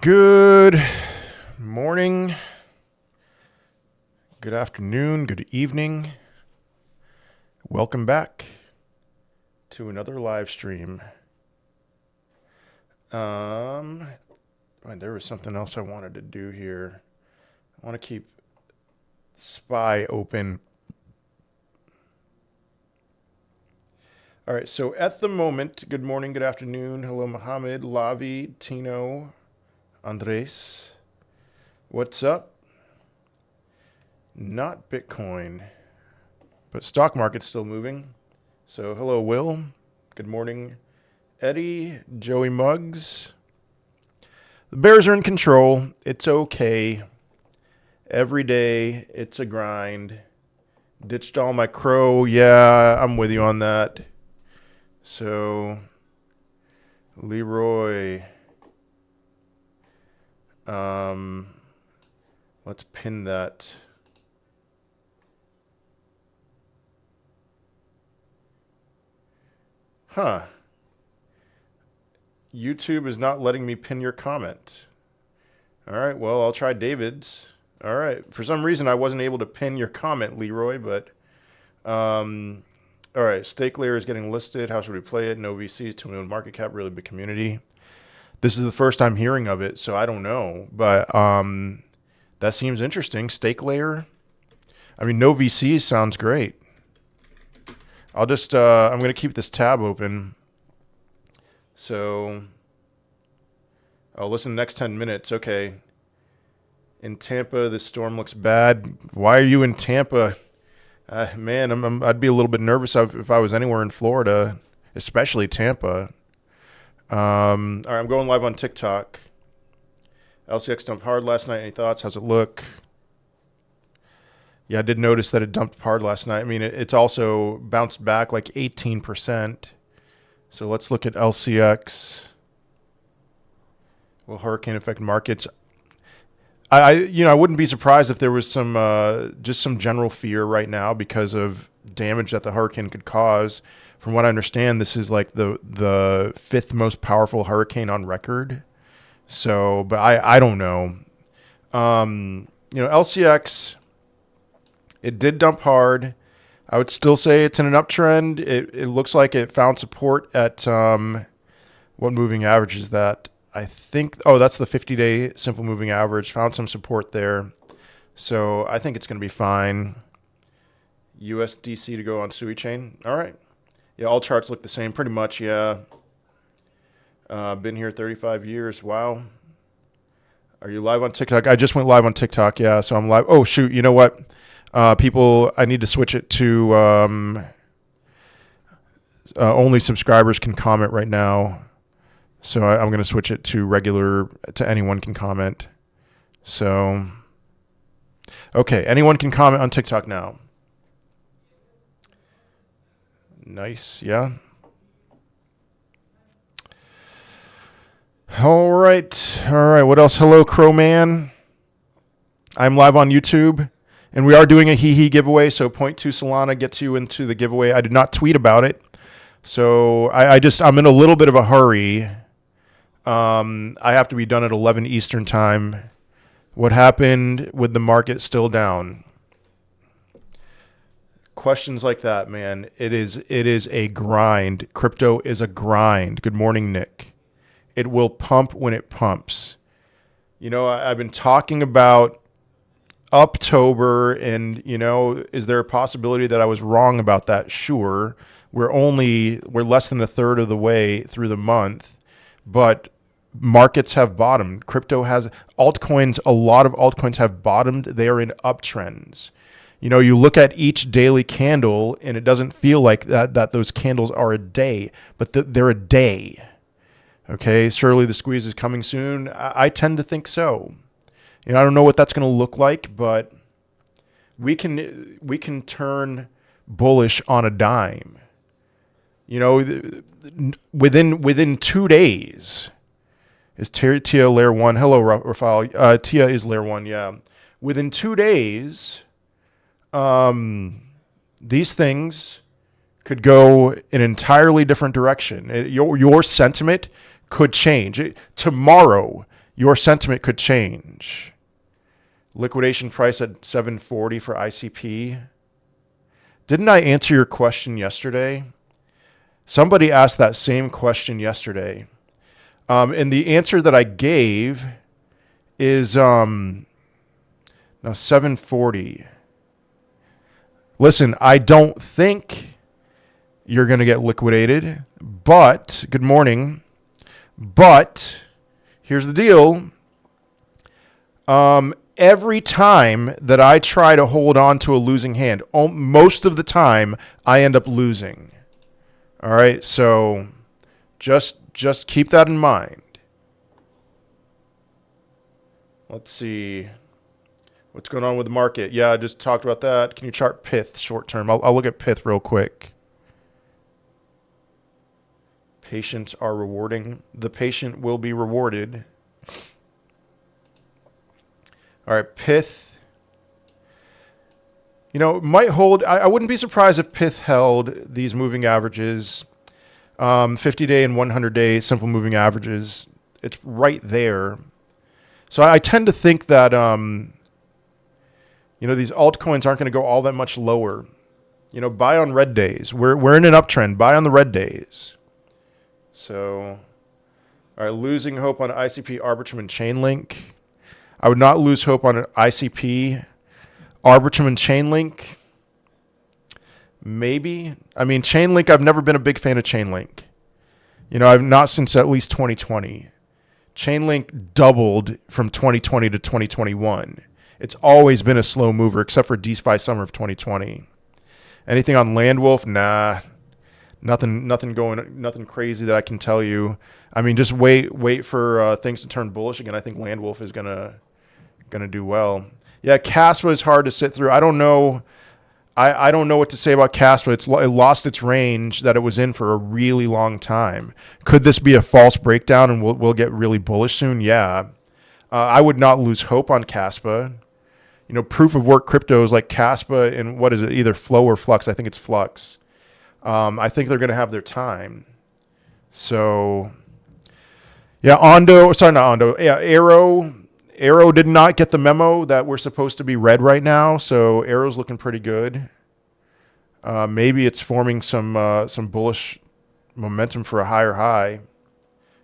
Good morning, good afternoon, good evening. Welcome back to another live stream. There was something else I wanted to do here. I want to keep SPY open. All right, so at the moment, good morning, good afternoon. Hello, Mohammed, Lavi, Tino, Andres. What's up? Not Bitcoin, but stock market's still moving. So hello, Will. Good morning, Eddie, Joey Muggs. The Bears are in control. It's okay. Every day, it's a grind. Ditched all my crow. Yeah, I'm with you on that. So, Leroy. Let's pin that. Huh. YouTube is not letting me pin your comment. All right, well, I'll try David's. All right. For some reason, I wasn't able to pin your comment, Leroy, but all right. Stak Layer is getting listed. How should we play it? No VCs, 2 million market cap, really big community. This is the first I'm hearing of it, so I don't know. But that seems interesting. Stak Layer. I mean, no VCs sounds great. I'll just, I'm going to keep this tab open. So, I'll listen the next 10 minutes. Okay. In Tampa, the storm looks bad. Why are you in Tampa? Man, I'd be a little bit nervous if I was anywhere in Florida, especially Tampa. All right, I'm going live on TikTok. LCX dumped hard last night. Any thoughts? How's it look? Yeah, I did notice that it dumped hard last night. I mean, it's also bounced back like 18%. So let's look at LCX. Will hurricane affect markets? I wouldn't be surprised if there was some just some general fear right now because of damage that the hurricane could cause. From what I understand, this is like the 5th most powerful hurricane on record. So, but I don't know. LCX, it did dump hard. I would still say it's in an uptrend. It looks like it found support at what moving average is that? I think, that's the 50-day simple moving average. Found some support there. So I think it's going to be fine. USDC to go on Sui Chain. All right. Yeah, all charts look the same pretty much, yeah. Been here 35 years. Wow. Are you live on TikTok? I just went live on TikTok, yeah, so I'm live. Oh, shoot, you know what? People, I need to switch it to only subscribers can comment right now. So I'm going to switch it to regular, to anyone can comment. So, okay, anyone can comment on TikTok now. Nice, yeah. All right. What else? Hello, Crowman. I'm live on YouTube, and we are doing a HEHE giveaway, so 0.2 Solana gets you into the giveaway. I did not tweet about it, so I'm in a little bit of a hurry. I have to be done at 11 Eastern time. What happened with the market still down? Questions like that, man. It is a grind. Crypto is a grind. Good morning, Nick. It will pump when it pumps. I've been talking about Uptober, and is there a possibility that I was wrong about that? Sure. We're less than a third of the way through the month, but markets have bottomed. Crypto has altcoins. A lot of altcoins have bottomed. They are in uptrends. You look at each daily candle, and it doesn't feel like that those candles are a day, but they're a day. Okay, surely the squeeze is coming soon. I tend to think so. I don't know what that's going to look like, but we can turn bullish on a dime. Within 2 days. Is Tia Layer 1? Hello, Rafael. Tia is Layer 1, yeah. Within 2 days, these things could go in an entirely different direction. Your sentiment could change. Tomorrow, your sentiment could change. Liquidation price at 740 for ICP. Didn't I answer your question yesterday? Somebody asked that same question yesterday. And the answer that I gave is now 740. Listen, I don't think you're going to get liquidated, but good morning. But here's the deal. Every time that I try to hold on to a losing hand, most of the time I end up losing. All right, so just keep that in mind. Let's see what's going on with the market. Yeah, I just talked about that. Can you chart PITH short term? I'll look at PITH real quick. Patients are rewarding. The patient will be rewarded. All right, PITH. You know, might hold. I wouldn't be surprised if PITH held these moving averages, 50-day and 100-day simple moving averages. It's right there. So I tend to think that, you know, these altcoins aren't going to go all that much lower. You know, buy on red days. We're in an uptrend. Buy on the red days. So, all right, losing hope on ICP, Arbitrum, and Chainlink. I would not lose hope on ICP, Arbitrum, and Chainlink. Maybe. I mean, Chainlink, I've never been a big fan of Chainlink. You know, I've not since at least 2020. Chainlink doubled from 2020 to 2021. It's always been a slow mover, except for DeFi summer of 2020. Anything on Landwolf? Nah. Nothing crazy that I can tell you. I mean, just wait for things to turn bullish again. I think Landwolf is gonna do well. Yeah, Caspa is hard to sit through. I don't know. I don't know what to say about Caspa. It lost its range that it was in for a really long time. Could this be a false breakdown and we'll get really bullish soon? Yeah. I would not lose hope on Caspa. You know, proof of work cryptos like Caspa and what is it? Either Flow or Flux. I think it's Flux. I think they're going to have their time. So, yeah, Arrow did not get the memo that we're supposed to be red right now. So Arrow's looking pretty good. Maybe it's forming some bullish momentum for a higher high.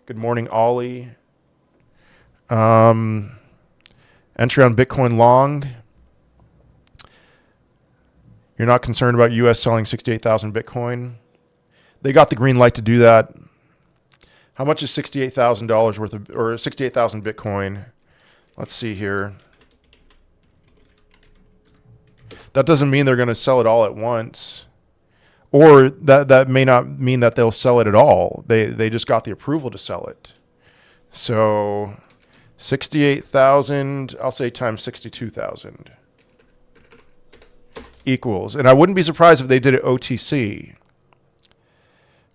Good morning, Ollie. Entry on Bitcoin long. You're not concerned about U.S. selling 68,000 Bitcoin? They got the green light to do that. How much is $68,000 worth of, or 68,000 Bitcoin? Let's see here. That doesn't mean they're going to sell it all at once. Or that may not mean that they'll sell it at all. They just got the approval to sell it. So 68,000, I'll say times 62,000. Equals. And I wouldn't be surprised if they did it OTC.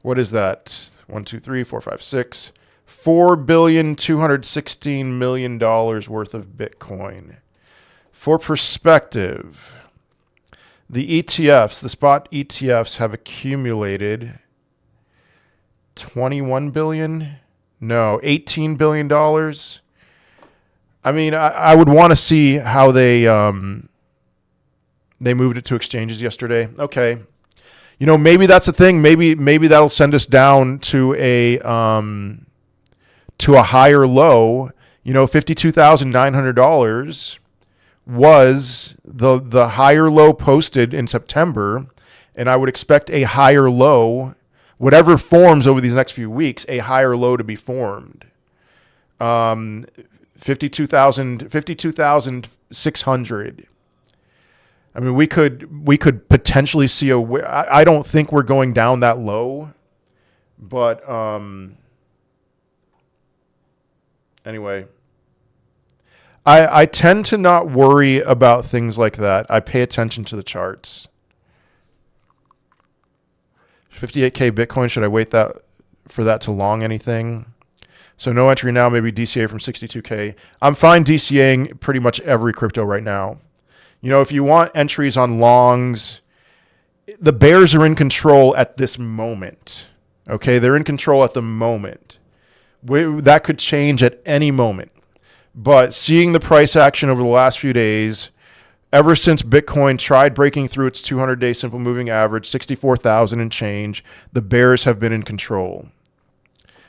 What is that? 1, 2, 3, 4, 5, 6. $4,216,000,000 worth of Bitcoin. For perspective, the ETFs, the spot ETFs have accumulated 21 billion? No, $18 billion. I mean, I would want to see how they moved it to exchanges yesterday. Okay. You know, maybe that's the thing. Maybe that'll send us down to a higher low. You know, $52,900 was the higher low posted in September, and I would expect a higher low, whatever forms over these next few weeks, a higher low to be formed. 52,600. I mean, we could potentially see I don't think we're going down that low, but anyway, I tend to not worry about things like that. I pay attention to the charts. 58K Bitcoin, should I wait for that to long anything? So no entry now, maybe DCA from 62K. I'm fine DCAing pretty much every crypto right now. You know, if you want entries on longs, the bears are in control at this moment. Okay, they're in control at the moment. That could change at any moment. But seeing the price action over the last few days, ever since Bitcoin tried breaking through its 200-day simple moving average, 64,000 and change, the bears have been in control.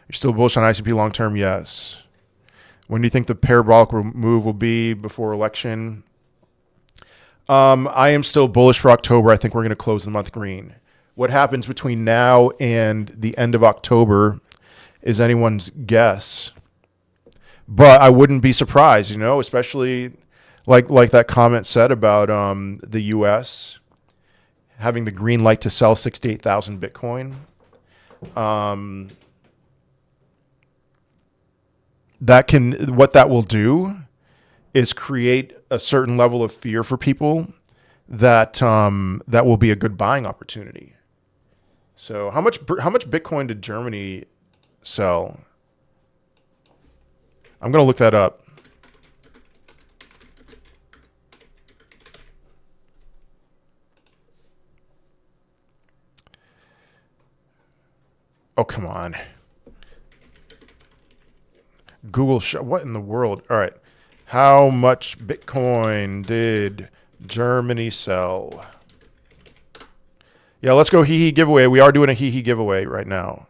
You're still bullish on ICP long term? Yes. When do you think the parabolic move will be before election? I am still bullish for October. I think we're going to close the month green. What happens between now and the end of October is anyone's guess. But I wouldn't be surprised, you know, especially like that comment said about the U.S. having the green light to sell 68,000 Bitcoin. What that will do is create a certain level of fear for people that that will be a good buying opportunity. So how much Bitcoin did Germany sell? I'm going to look that up. Oh, come on. Google, what in the world? All right. How much Bitcoin did Germany sell? Yeah, let's go HEHE giveaway. We are doing a HEHE giveaway right now.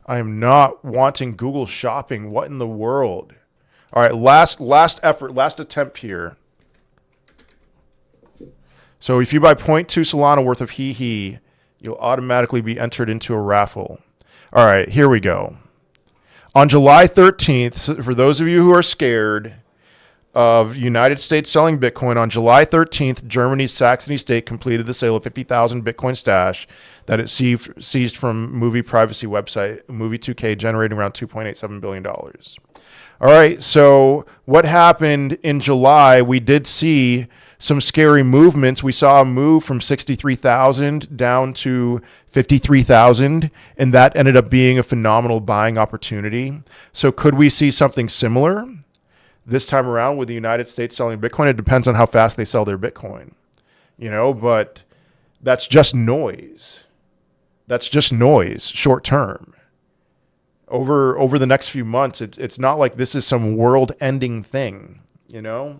I am not wanting Google shopping. What in the world? All right, last effort, last attempt here. So if you buy 0.2 Solana worth of HEHE, you'll automatically be entered into a raffle. All right, here we go. On July 13th, for those of you who are scared of United States selling Bitcoin, on July 13th, Germany's Saxony state completed the sale of 50,000 Bitcoin stash that it seized from movie privacy website Movie 2K, generating around $2.87 billion. All right, so what happened in July, we did see some scary movements. We saw a move from 63,000 down to 53,000, and that ended up being a phenomenal buying opportunity. So could we see something similar this time around with the United States selling Bitcoin? It depends on how fast they sell their Bitcoin, you know, but that's just noise. That's just noise short term. Over the next few months, it's not like this is some world-ending thing, you know?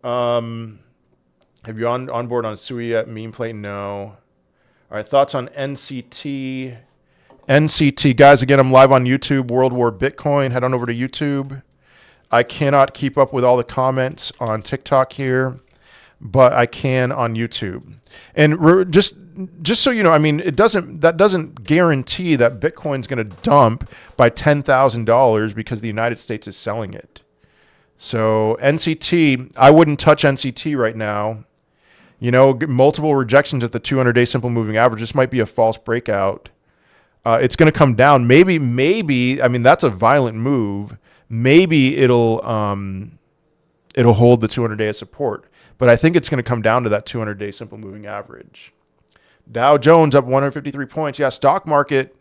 Have you on board on Sui yet? Meme plate? No. All right, thoughts on NCT? NCT, guys, again, I'm live on YouTube, World War Bitcoin. Head on over to YouTube. I cannot keep up with all the comments on TikTok here, but I can on YouTube. And just so you know, I mean, that doesn't guarantee that Bitcoin's going to dump by $10,000 because the United States is selling it. So NCT, I wouldn't touch NCT right now. You know, multiple rejections at the 200-day simple moving average. This might be a false breakout. It's going to come down. Maybe. I mean, that's a violent move. Maybe it'll hold the 200-day as support. But I think it's going to come down to that 200-day simple moving average. Dow Jones up 153 points. Yeah, stock market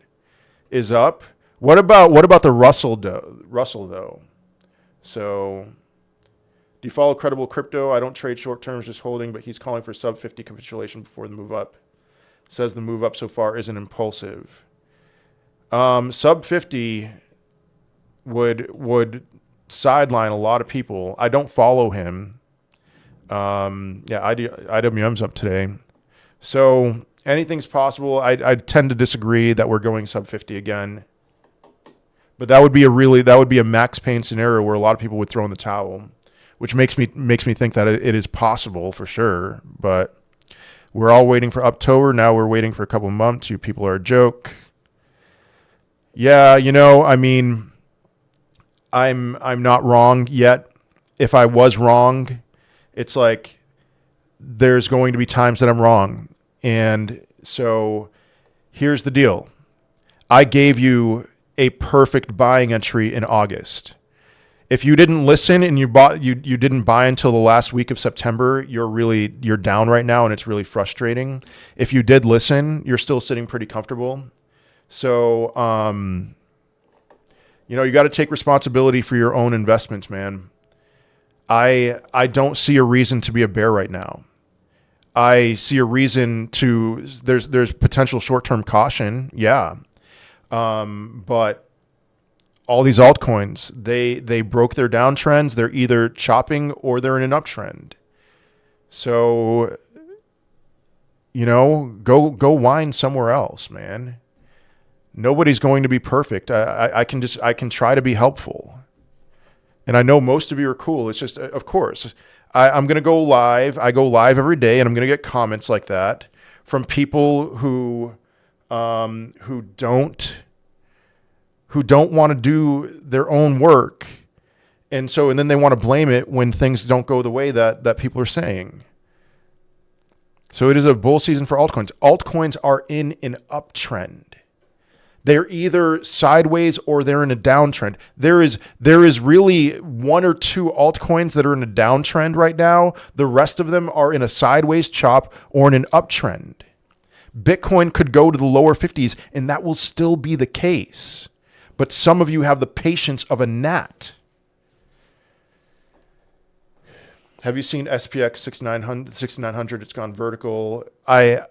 is up. What about the Russell though? So, do you follow credible crypto? I don't trade short terms, just holding, but he's calling for sub 50 capitulation before the move up. Says the move up so far isn't impulsive. Sub 50 would sideline a lot of people. I don't follow him. IWM's up today. So anything's possible. I tend to disagree that we're going sub 50 again. But that would be a max pain scenario where a lot of people would throw in the towel, which makes me think that it is possible for sure. But we're all waiting for October. Now we're waiting for a couple of months. You people are a joke. Yeah, you know, I mean, I'm not wrong yet. If I was wrong, it's like there's going to be times that I'm wrong. And so here's the deal. I gave you a perfect buying entry in August. If you didn't listen and you didn't buy until the last week of September, you're down right now and it's really frustrating. If you did listen, you're still sitting pretty comfortable. So, you know, you got to take responsibility for your own investments, man. I don't see a reason to be a bear right now. I see a reason there's potential short-term caution. Yeah. But all these altcoins, they broke their downtrends. They're either chopping or they're in an uptrend. So, go whine somewhere else, man. Nobody's going to be perfect. I can try to be helpful. And I know most of you are cool. It's just, of course, I'm going to go live. I go live every day, and I'm going to get comments like that from people who don't want to do their own work. And then they want to blame it when things don't go the way that people are saying. So it is a bull season for altcoins. Altcoins are in an uptrend. They're either sideways or they're in a downtrend. There is really one or two altcoins that are in a downtrend right now. The rest of them are in a sideways chop or in an uptrend. Bitcoin could go to the lower 50s, and that will still be the case. But some of you have the patience of a gnat. Have you seen SPX 6900? It's gone vertical. I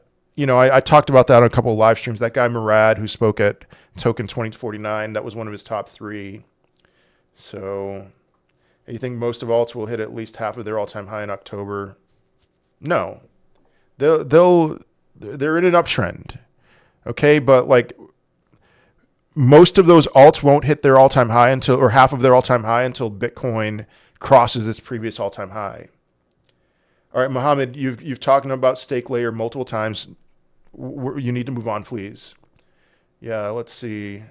talked about that on a couple of live streams. That guy Murad, who spoke at Token 2049, that was one of his top 3. So, you think most of alts will hit at least half of their all-time high in October? No, they're in an uptrend. Okay, but like most of those alts won't hit their all-time high or half of their all-time high until Bitcoin crosses its previous all-time high. All right, Mohammed, you've talked about Stak Layer multiple times. You need to move on, please. Yeah, let's see.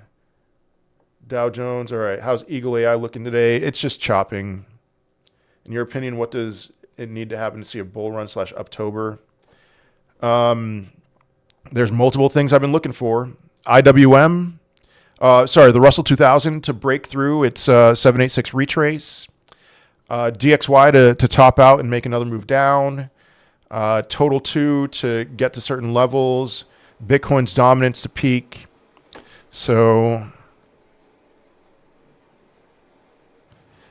Dow Jones. All right, how's Eagle AI looking today? It's just chopping. In your opinion, what does it need to happen to see a bull run /Uptober? There's multiple things I've been looking for. IWM. The Russell 2000 to break through its 786 retrace. DXY to top out and make another move down. Total 2 to get to certain levels. Bitcoin's dominance to peak. So,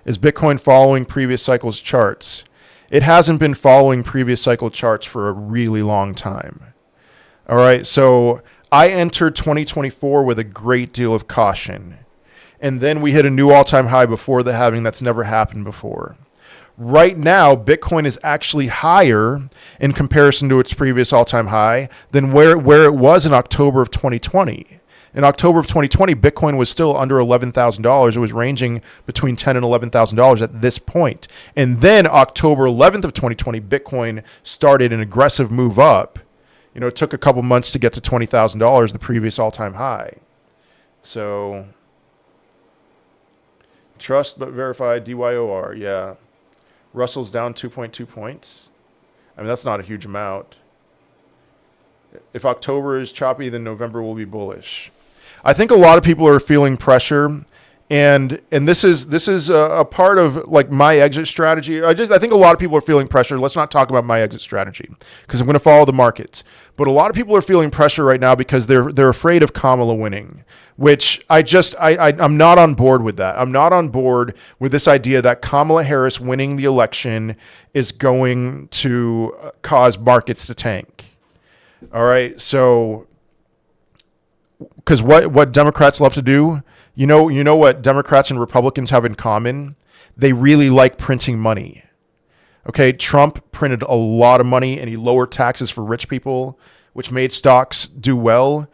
is Bitcoin following previous cycles charts? It hasn't been following previous cycle charts for a really long time. All right, so I entered 2024 with a great deal of caution. And then we hit a new all-time high before the halving. That's never happened before. Right now, Bitcoin is actually higher in comparison to its previous all-time high than where it was in October of 2020. In October of 2020, Bitcoin was still under $11,000. It was ranging between $10,000 and $11,000 at this point. And then October 11th of 2020, Bitcoin started an aggressive move up. It took a couple months to get to $20,000, the previous all-time high. So, trust but verify, DYOR, yeah. Russell's down 2.2 points. I mean, that's not a huge amount. If October is choppy, then November will be bullish. I think a lot of people are feeling pressure, and this is a part of like my exit strategy. I think a lot of people are feeling pressure. Let's not talk about my exit strategy because I'm going to follow the markets. But a lot of people are feeling pressure right now because they're afraid of Kamala winning, which I'm not on board with that. I'm not on board with this idea that Kamala Harris winning the election is going to cause markets to tank. All right, so because what Democrats love to do, you know what Democrats and Republicans have in common? They really like printing money. Okay, Trump printed a lot of money and he lowered taxes for rich people, which made stocks do well.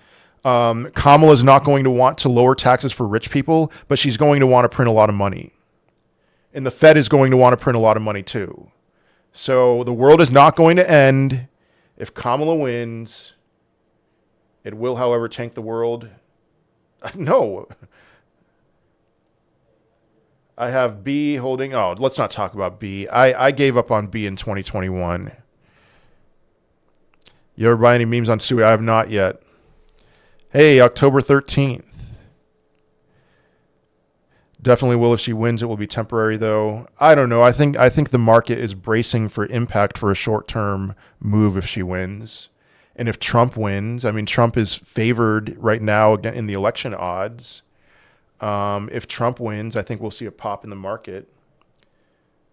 Kamala's not going to want to lower taxes for rich people, but she's going to want to print a lot of money. And the Fed is going to want to print a lot of money too. So the world is not going to end if Kamala wins. It will, however, tank the world. No. I have B holding. Oh, let's not talk about B. I gave up on B in 2021. You ever buy any memes on Sui? I have not yet. Hey, October 13th. Definitely will if she wins. It will be temporary, though. I don't know. I think the market is bracing for impact for a short-term move if she wins. And if Trump wins, I mean, Trump is favored right now in the election odds. If Trump wins, I think we'll see a pop in the market.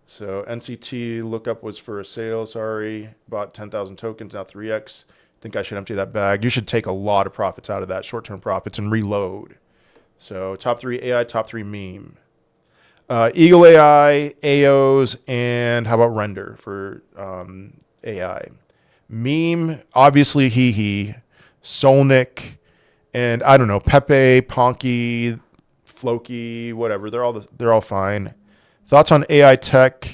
So NCT lookup was for a sale. Sorry, bought 10,000 tokens, now 3x. Think I should empty that bag. You should take a lot of profits out of that, short-term profits, and reload. So top 3 AI, top 3 meme. Eagle AI, AOs, and how about Render for AI? Meme, obviously HEHE, Solnick, and I don't know, Pepe, Ponky, Floki, whatever. They're all fine. Thoughts on AI tech?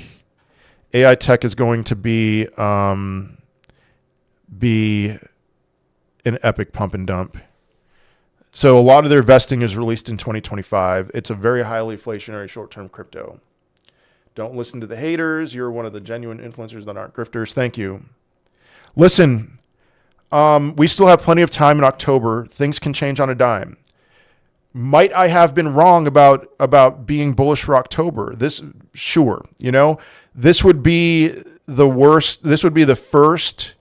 AI tech is going to be an epic pump and dump. So a lot of their vesting is released in 2025. It's a very highly inflationary short-term crypto. Don't listen to the haters. You're one of the genuine influencers that aren't grifters. Thank you. Listen, we still have plenty of time in October. Things can change on a dime. Might I have been wrong about being bullish for October? Sure. This would be the worst. This would be the first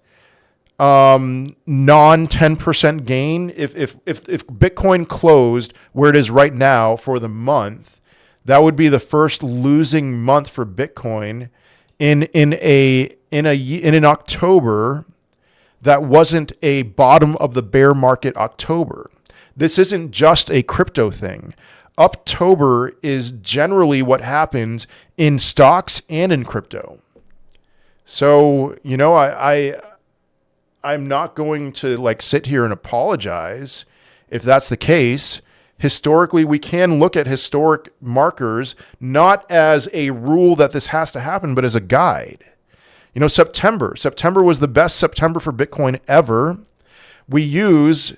non 10% gain. If Bitcoin closed where it is right now for the month, that would be the first losing month for Bitcoin in an October that wasn't a bottom of the bear market October. This isn't just a crypto thing. October is generally what happens in stocks and in crypto. So, I'm not going to sit here and apologize if that's the case. Historically, we can look at historic markers not as a rule that this has to happen, but as a guide. September was the best September for Bitcoin ever. We use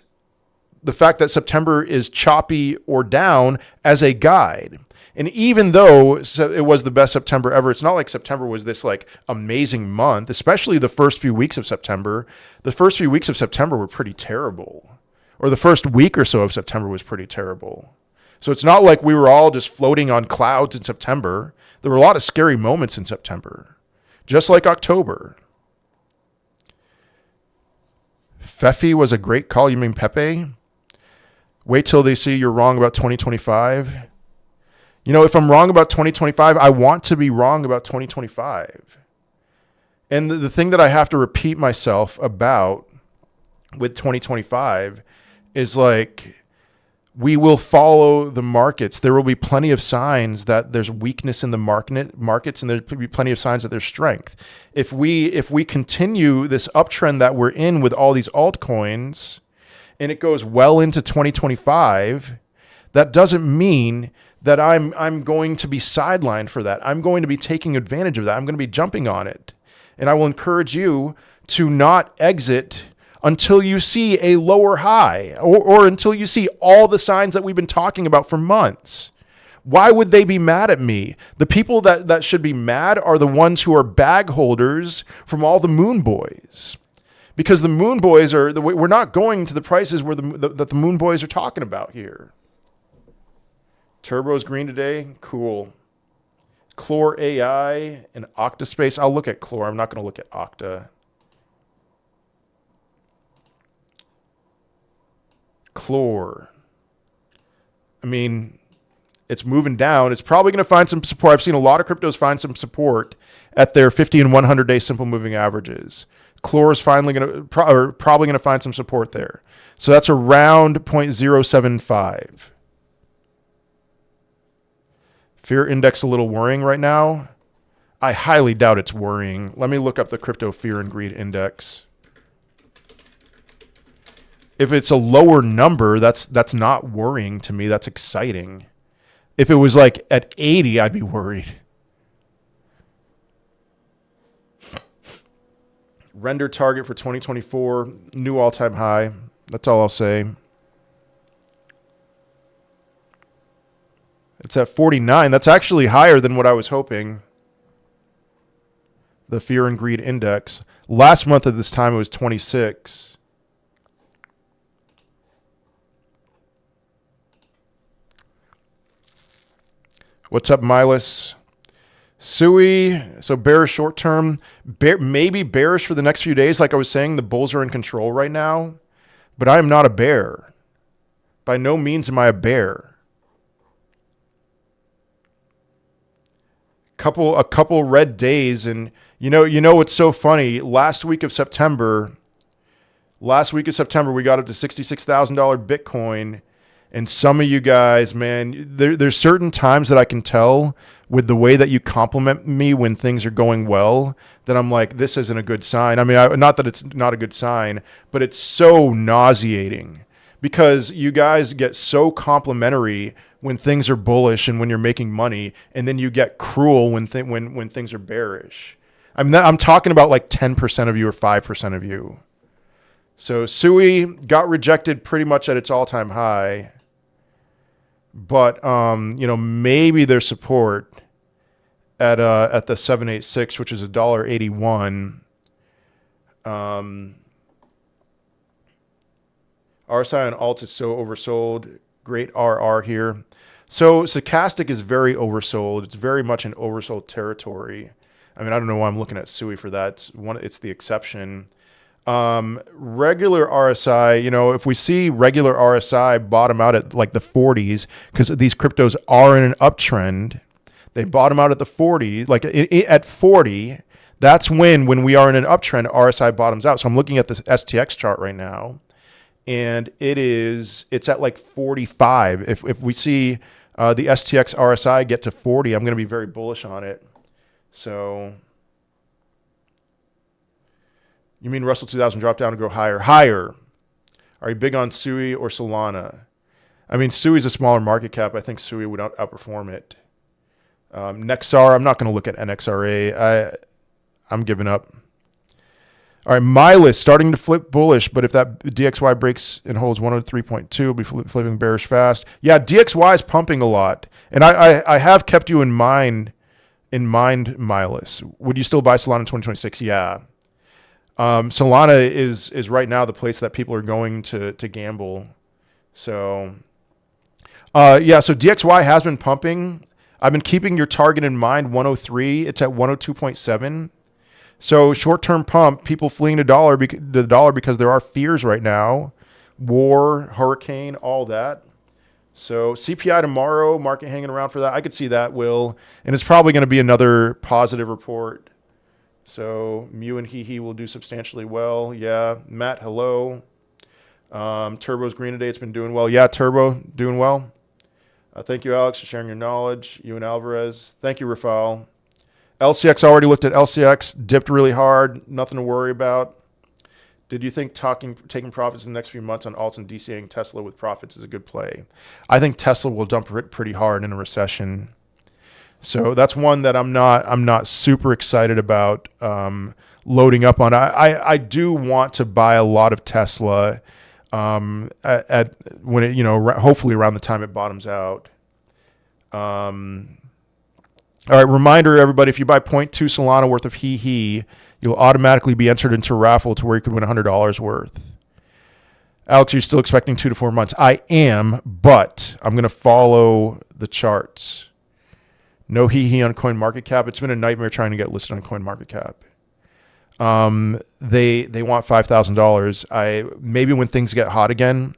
the fact that September is choppy or down as a guide. And even though it was the best September ever, it's not like September was this amazing month, especially the first few weeks of September. The first few weeks of September were pretty terrible, or the first week or so of September was pretty terrible. So it's not like we were all just floating on clouds in September. There were a lot of scary moments in September, just like October. Fefi was a great call. You mean Pepe? Wait till they see you're wrong about 2025. If I'm wrong about 2025, I want to be wrong about 2025. And the thing that I have to repeat myself about with 2025 is we will follow the markets. There will be plenty of signs that there's weakness in the markets, and there'll be plenty of signs that there's strength. If we continue this uptrend that we're in with all these altcoins, and it goes well into 2025, that doesn't mean that I'm going to be sidelined for that. I'm going to be taking advantage of that. I'm going to be jumping on it. And I will encourage you to not exit until you see a lower high or until you see all the signs that we've been talking about for months. Why would they be mad at me? The people that should be mad are the ones who are bag holders from all the moon boys. Because the moon boys we're not going to the prices where that the moon boys are talking about here. Turbo's green today. Cool. Chlor AI and Octaspace. I'll look at Chlor. I'm not going to look at Octa. Chlor. I mean, it's moving down. It's probably going to find some support. I've seen a lot of cryptos find some support at their 50 and 100 day simple moving averages. Chlor is finally probably going to find some support there. So that's around 0.075. Fear index a little worrying right now. I highly doubt it's worrying. Let me look up the crypto fear and greed index. If it's a lower number, that's not worrying to me. That's exciting. If it was at 80, I'd be worried. Render target for 2024, new all-time high. That's all I'll say. It's at 49. That's actually higher than what I was hoping. The fear and greed index. Last month at this time, it was 26. What's up, Milas? Sui, so bearish short term. Maybe bearish for the next few days. Like I was saying, the bulls are in control right now. But I am not a bear. By no means am I a bear. A couple red days, and you know what's so funny? Last week of September, we got up to $66,000 Bitcoin, And some of you guys, man, there's certain times that I can tell with the way that you compliment me when things are going well that I'm like, this isn't a good sign. I mean, not that it's not a good sign, but it's so nauseating because you guys get so complimentary when things are bullish and when you're making money, and then you get cruel when things are bearish. I mean, I'm talking about like 10% of you or 5% of you. So SUI got rejected pretty much at its all-time high. But you know, maybe there's support at the 786, which is $1.81. RSI on alt is so oversold. Great RR here. So Stochastic is very oversold. It's very much in oversold territory. I mean, I don't know why I'm looking at SUI for that. It's the exception. Regular RSI, you know, if we see regular RSI bottom out at like the 40s, because these cryptos are in an uptrend, they bottom out at the 40, like at 40, that's when we are in an uptrend, RSI bottoms out. So I'm looking at this STX chart right now, and it's at like 45. If we see the STX RSI get to 40, I'm going to be very bullish on it. So you mean Russell 2000 drop down and go higher? Higher. Are you big on SUI or Solana? I mean, SUI is a smaller market cap. I think SUI would outperform it. Nexar, I'm not going to look at NXRA. I'm giving up. All right, Milas starting to flip bullish, but if that DXY breaks and holds 103.2, it'll be flipping bearish fast. Yeah, DXY is pumping a lot, and I have kept you in mind, Milas. Would you still buy Solana in 2026? Yeah. Solana is right now the place that people are going to gamble. So, yeah, so DXY has been pumping. I've been keeping your target in mind, 103. It's at 102.7. So short-term pump, people fleeing the dollar because there are fears right now. War, hurricane, all that. So CPI tomorrow, market hanging around for that. I could see that, Will. And it's probably going to be another positive report. So Mu and HEHE will do substantially well. Yeah. Matt, hello. Turbo's green today. It's been doing well. Yeah, Turbo, doing well. Thank you, Alex, for sharing your knowledge. You and Alvarez. Thank you, Rafal. LCX, already looked at LCX. Dipped really hard. Nothing to worry about. Did you think taking profits in the next few months on alts and DCAing Tesla with profits is a good play? I think Tesla will dump it pretty hard in a recession. So that's one that I'm not super excited about loading up on. I do want to buy a lot of Tesla at when it, you know, hopefully around the time it bottoms out. All right, reminder everybody, if you buy 0.2 Solana worth of HEHE, you'll automatically be entered into a raffle to where you could win $100 worth. Alex, you're still expecting 2 to 4 months. I am, but I'm going to follow the charts. No HEHE on CoinMarketCap. It's been a nightmare trying to get listed on CoinMarketCap. They want $5,000. Maybe when things get hot again,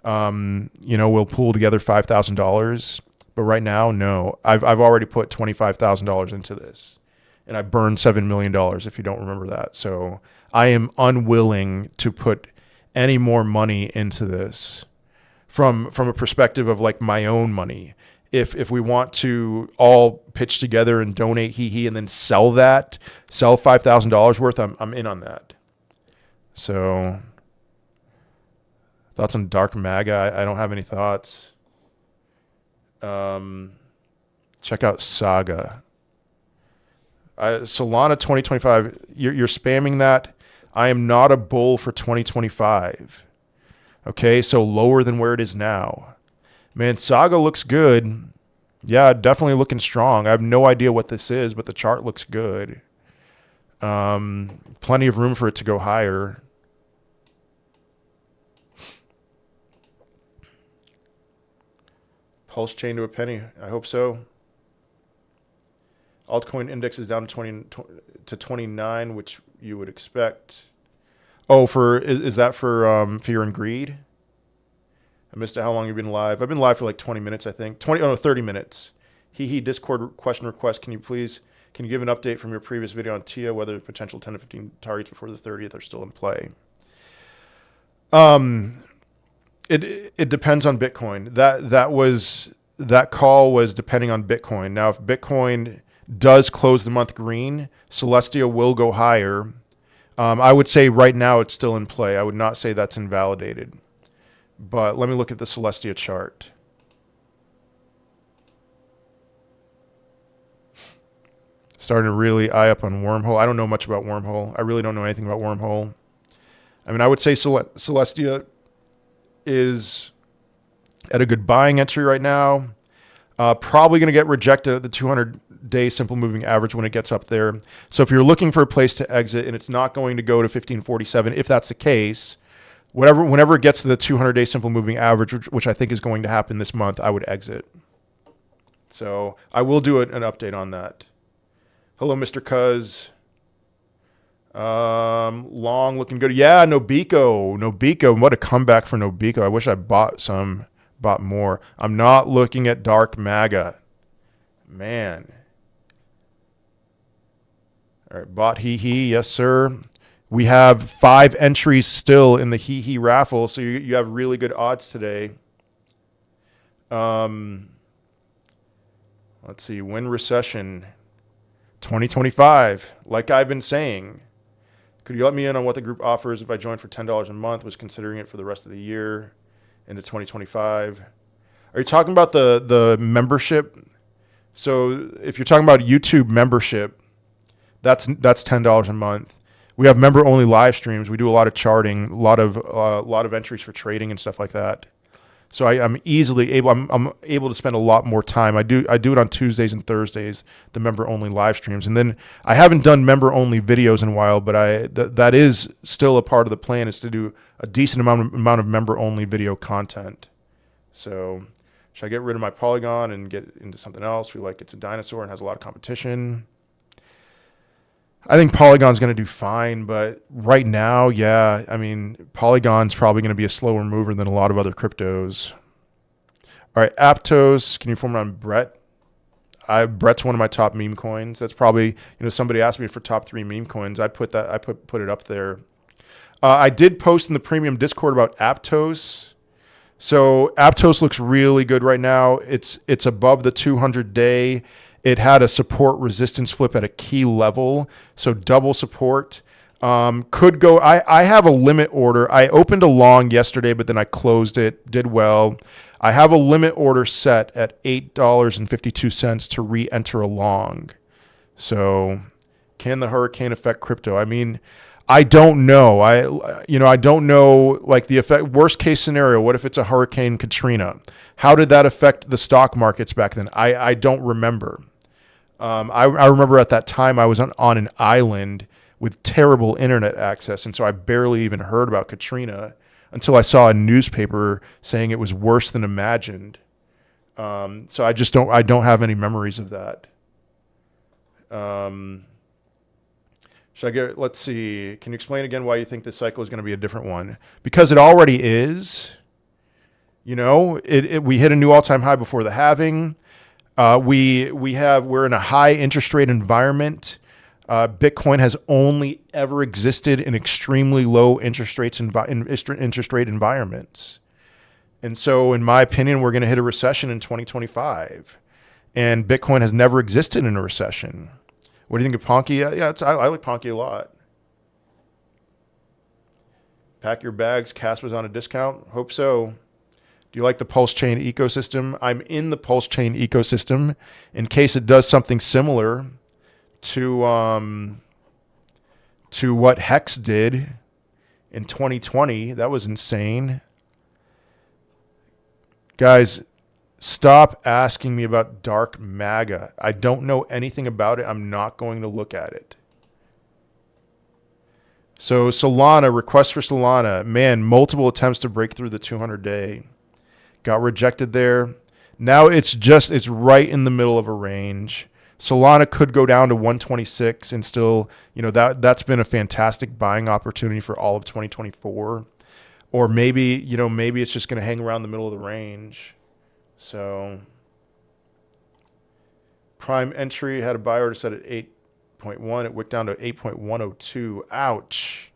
you know, we'll pool together $5,000. But right now, no. I've already put $25,000 into this, and I burned $7 million. If you don't remember that, so I am unwilling to put any more money into this from a perspective of like my own money. If we want to all pitch together and donate HEHE and then sell $5,000 worth, I'm in on that. So thoughts on Dark MAGA? I don't have any thoughts. Check out Saga. Solana 2025. You're spamming that. I am not a bull for 2025. Okay, so lower than where it is now. Man, Saga looks good. Yeah, definitely looking strong. I have no idea what this is, but the chart looks good. Plenty of room for it to go higher. Pulse chain to a penny. I hope so. Altcoin index is down to 29, which you would expect. Oh, is that for fear and greed? I missed it. How long you've been live? I've been live for like 20 minutes, I think. 30 minutes. HEHE Discord question request. Can you give an update from your previous video on TIA, whether potential 10 to 15 targets before the 30th are still in play? It depends on Bitcoin. That call was depending on Bitcoin. Now, if Bitcoin does close the month green, Celestia will go higher. I would say right now it's still in play. I would not say that's invalidated. But let me look at the Celestia chart. Starting to really eye up on Wormhole. I don't know much about Wormhole. I really don't know anything about Wormhole. I mean, I would say Celestia is at a good buying entry right now. Probably going to get rejected at the 200-day simple moving average when it gets up there. So if you're looking for a place to exit and it's not going to go to 1547, if that's the case, whenever it gets to the 200-day simple moving average, which I think is going to happen this month, I would exit. So I will do an update on that. Hello, Mr. Cuz. Long looking good. Yeah, Nobiko. What a comeback for Nobiko. I wish I bought more. I'm not looking at Dark MAGA. Man. All right, bought HEHE. Yes, sir. We have 5 entries still in the HEHE raffle, so you have really good odds today. Let's see. When recession 2025, like I've been saying. Could you let me in on what the group offers if I join for $10 a month? Was considering it for the rest of the year into 2025. Are you talking about the membership? So if you're talking about YouTube membership, that's $10 a month. We have member only live streams. We do a lot of charting, a lot of entries for trading and stuff like that. So I'm easily able. I'm able to spend a lot more time. I do it on Tuesdays and Thursdays, the member only live streams, and then I haven't done member only videos in a while. But that is still a part of the plan, is to do a decent amount of member only video content. So should I get rid of my Polygon and get into something else? Feel like it's a dinosaur and has a lot of competition. I think Polygon's going to do fine, but right now, yeah, I mean, Polygon's probably going to be a slower mover than a lot of other cryptos. All right, Aptos, can you form on Brett? Brett's one of my top meme coins. That's probably, somebody asked me for top 3 meme coins. I'd put it up there. I did post in the premium Discord about Aptos. So Aptos looks really good right now. It's above the 200-day. It had a support resistance flip at a key level, so double support. Could go. I have a limit order. I opened a long yesterday, but then I closed it. Did well. I have a limit order set at $8.52 to re-enter a long. So, can the hurricane affect crypto? I mean, I don't know. I don't know, like, the effect. Worst case scenario, what if it's a Hurricane Katrina? How did that affect the stock markets back then? I don't remember. I remember at that time I was on an island with terrible internet access, and so I barely even heard about Katrina until I saw a newspaper saying it was worse than imagined. So I don't have any memories of that. Let's see. Can you explain again why you think this cycle is going to be a different one? Because it already is. We hit a new all-time high before the halving. We're in a high interest rate environment. Bitcoin has only ever existed in extremely low interest rate environments. And so, in my opinion, we're going to hit a recession in 2025. And Bitcoin has never existed in a recession. What do you think of Ponky? Yeah, I like Ponky a lot. Pack your bags. Casper's on a discount. Hope so. Do you like the Pulse Chain ecosystem? I'm in the Pulse Chain ecosystem in case it does something similar to what Hex did in 2020. That was insane. Guys, stop asking me about Dark MAGA. I don't know anything about it. I'm not going to look at it. So Solana, request for Solana. Man, multiple attempts to break through the 200-day. Got rejected there. Now it's right in the middle of a range. Solana could go down to 126 and still, that's been a fantastic buying opportunity for all of 2024. Or maybe it's just going to hang around the middle of the range. So prime entry had a buy order set at 8.1. It wicked down to 8.102. Ouch.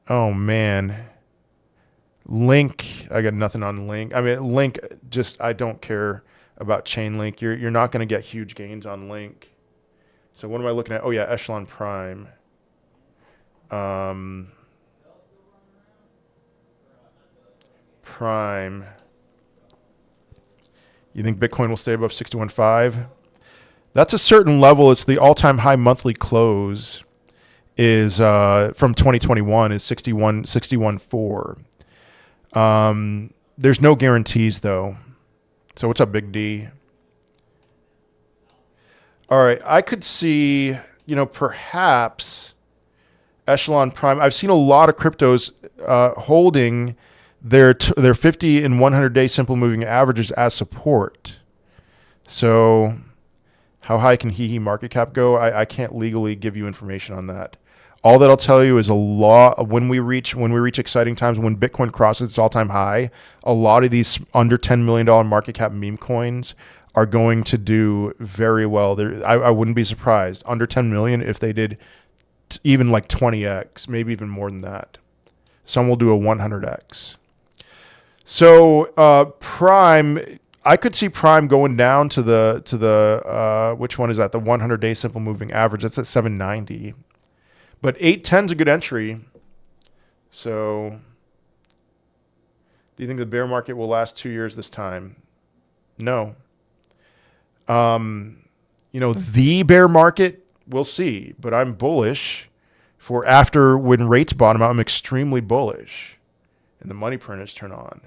Oh man. Link, I got nothing on Link. I mean, Link, just I don't care about Chainlink. You're not going to get huge gains on Link. So what am I looking at? Oh yeah, Echelon Prime. Prime. You think Bitcoin will stay above 61.5? That's a certain level. It's the all-time high monthly close is from 2021 is 61.4. There's no guarantees though. So what's up, Big D? All right, I could see, perhaps Echelon Prime. I've seen a lot of cryptos holding their 50 and 100-day simple moving averages as support. So how high can HEHE market cap go? I can't legally give you information on that. All that I'll tell you is a lot when we reach exciting times, when Bitcoin crosses its all-time high, a lot of these under $10 million market cap meme coins are going to do very well. I wouldn't be surprised under 10 million if they did even like 20x, maybe even more than that. Some will do a 100x. So Prime, I could see Prime going down to the which one is that? The 100-day simple moving average. That's at 790. But 810 is a good entry. So do you think the bear market will last 2 years this time? No. The bear market, we'll see. But I'm bullish for after when rates bottom out. I'm extremely bullish. And the money printers turn on.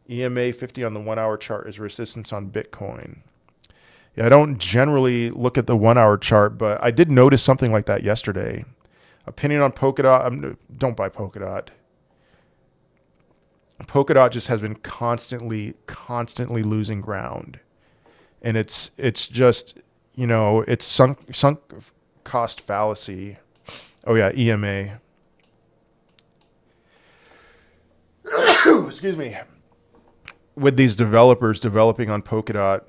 EMA 50 on the 1 hour chart is resistance on Bitcoin. Yeah, I don't generally look at the 1 hour chart, but I did notice something like that yesterday. Opinion on Polkadot, don't buy Polkadot. Polkadot just has been constantly losing ground. And it's just, it's sunk cost fallacy. Oh yeah, EMA. Excuse me. With these developers developing on Polkadot.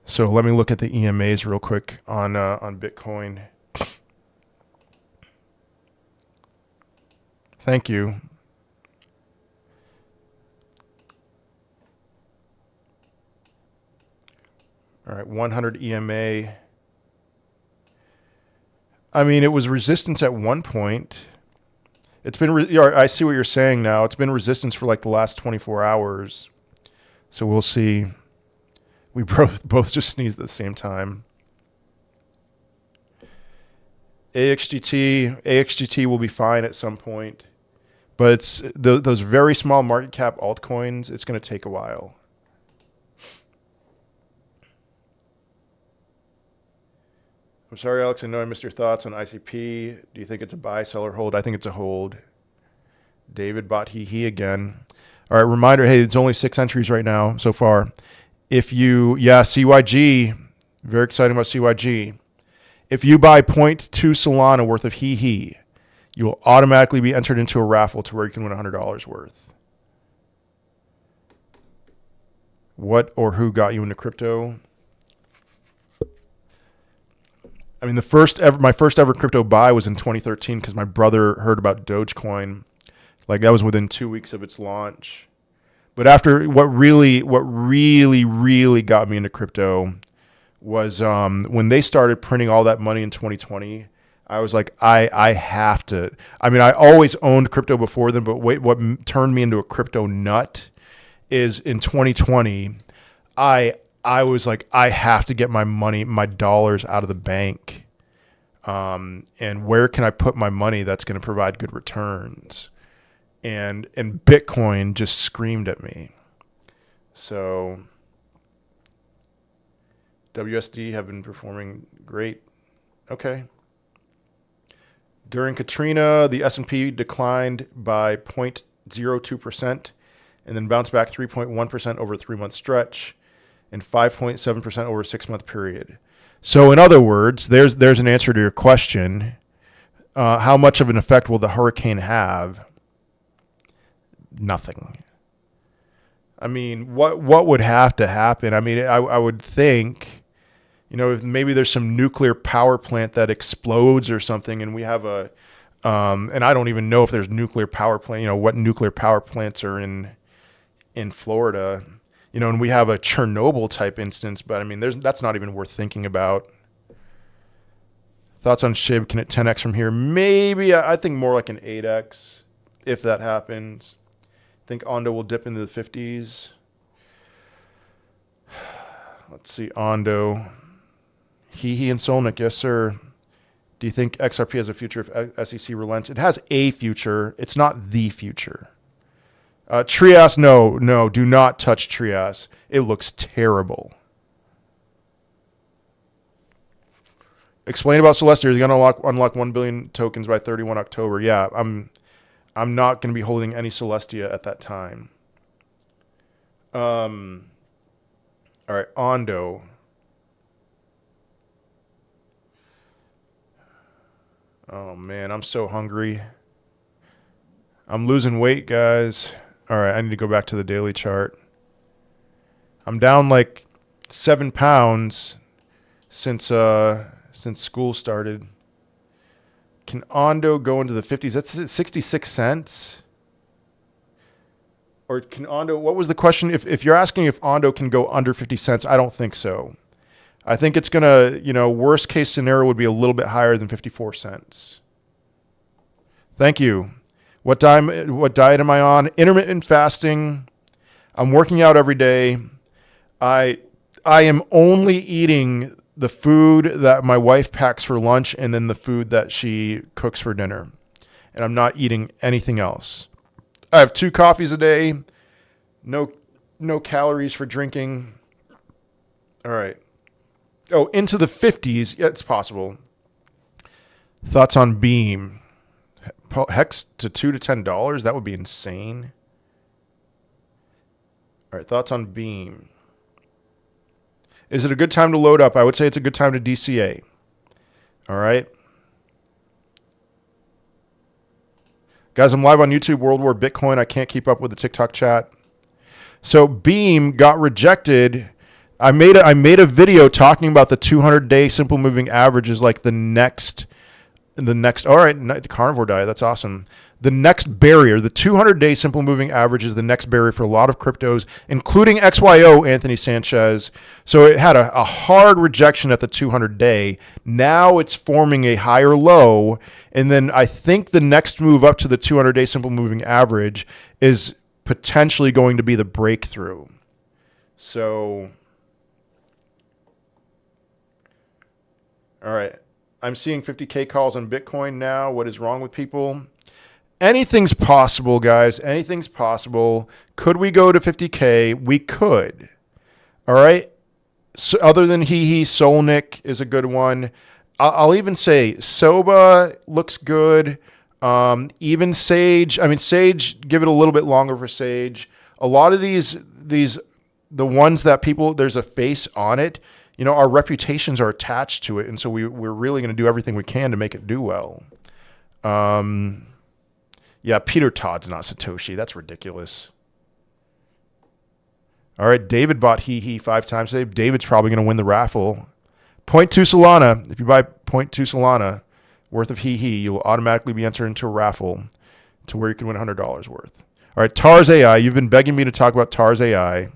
So let me look at the EMAs real quick on Bitcoin. Thank you. All right, 100 EMA. I mean, it was resistance at one point. It's been, I see what you're saying now. It's been resistance for like the last 24 hours. So we'll see. We both just sneezed at the same time. AXGT will be fine at some point. But it's those very small market cap altcoins, it's going to take a while. I'm sorry, Alex, I know I missed your thoughts on ICP. Do you think it's a buy, sell, or hold? I think it's a hold. David bought HEHE again. All right, reminder, hey, it's only 6 entries right now so far. CYG, very exciting about CYG. If you buy 0.2 Solana worth of HEHE, you will automatically be entered into a raffle to where you can win $100 worth. What or who got you into crypto? I mean, my first ever crypto buy was in 2013 because my brother heard about Dogecoin. Like that was within 2 weeks of its launch. But after what really got me into crypto was when they started printing all that money in 2020. I was like, I have to. I mean, I always owned crypto before then, but what turned me into a crypto nut is in 2020, I was like, I have to get my money, my dollars out of the bank. And where can I put my money that's going to provide good returns? And Bitcoin just screamed at me. So WSD have been performing great. Okay. During Katrina, the S&P declined by 0.02% and then bounced back 3.1% over a 3-month stretch and 5.7% over a 6-month period. So in other words, there's an answer to your question. How much of an effect will the hurricane have? Nothing. I mean, what would have to happen? I mean, I would think, if maybe there's some nuclear power plant that explodes or something and we have a And I don't even know if there's nuclear power plant, what nuclear power plants are in Florida, and we have a Chernobyl type instance, but I mean, that's not even worth thinking about. Thoughts on SHIB? Can it 10x from here? Maybe. I think more like an 8x if that happens. I think Ondo will dip into the 50s. Let's see, Ondo. HEHE and Solnick, yes, sir. Do you think XRP has a future if SEC relents? It has a future. It's not the future. Trias, no, do not touch Trias. It looks terrible. Explain about Celestia. He's going to unlock 1 billion tokens by 31 October. Yeah, I'm not going to be holding any Celestia at that time. All right, Ondo. Oh, man, I'm so hungry. I'm losing weight, guys. All right, I need to go back to the daily chart. I'm down like 7 pounds since school started. Can Ondo go into the 50s? That's 66 cents. Or can Ondo, what was the question? If you're asking if Ondo can go under 50 cents, I don't think so. I think it's going to, worst case scenario would be a little bit higher than 54 cents. Thank you. What diet am I on? Intermittent fasting. I'm working out every day. I am only eating the food that my wife packs for lunch and then the food that she cooks for dinner. And I'm not eating anything else. I have 2 coffees a day. No calories for drinking. All right. Oh, into the 50s. Yeah, it's possible. Thoughts on Beam? Hex to $2 to $10? That would be insane. All right, thoughts on Beam. Is it a good time to load up? I would say it's a good time to DCA. All right. Guys, I'm live on YouTube, World War Bitcoin. I can't keep up with the TikTok chat. So Beam got rejected. I made a video talking about the 200-day simple moving average is like the next, all right, carnivore diet, that's awesome. The next barrier, the 200-day simple moving average is the next barrier for a lot of cryptos, including XYO, Anthony Sanchez. So it had a hard rejection at the 200-day. Now it's forming a higher low. And then I think the next move up to the 200-day simple moving average is potentially going to be the breakthrough. So, all right. I'm seeing 50K calls on Bitcoin now. What is wrong with people? Anything's possible, guys. Anything's possible. Could we go to 50K? We could. All right. So other than HEHE, Solnick is a good one. I'll even say Soba looks good. Even Sage. I mean, Sage, give it a little bit longer for Sage. A lot of these, the ones that people, there's a face on it. Our reputations are attached to it, and so we're really going to do everything we can to make it do well. Yeah, Peter Todd's not Satoshi. That's ridiculous. All right, David bought HEHE 5 times today. David's probably going to win the raffle. 0.2 Solana. If you buy 0.2 Solana worth of HEHE, you'll automatically be entered into a raffle to where you can win $100 worth. All right, Tars AI. You've been begging me to talk about Tars AI.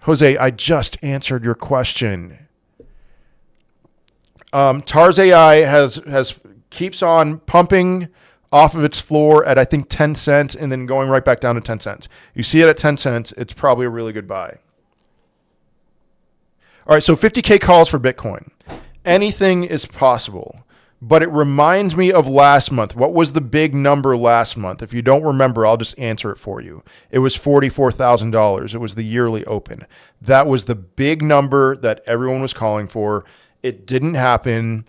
Jose, I just answered your question. Tars AI keeps on pumping off of its floor at, I think, 10 cents and then going right back down to 10 cents. You see it at 10 cents, it's probably a really good buy. All right, so 50K calls for Bitcoin. Anything is possible, but it reminds me of last month. What was the big number last month? If you don't remember, I'll just answer it for you. It was $44,000. It was the yearly open. That was the big number that everyone was calling for. It didn't happen.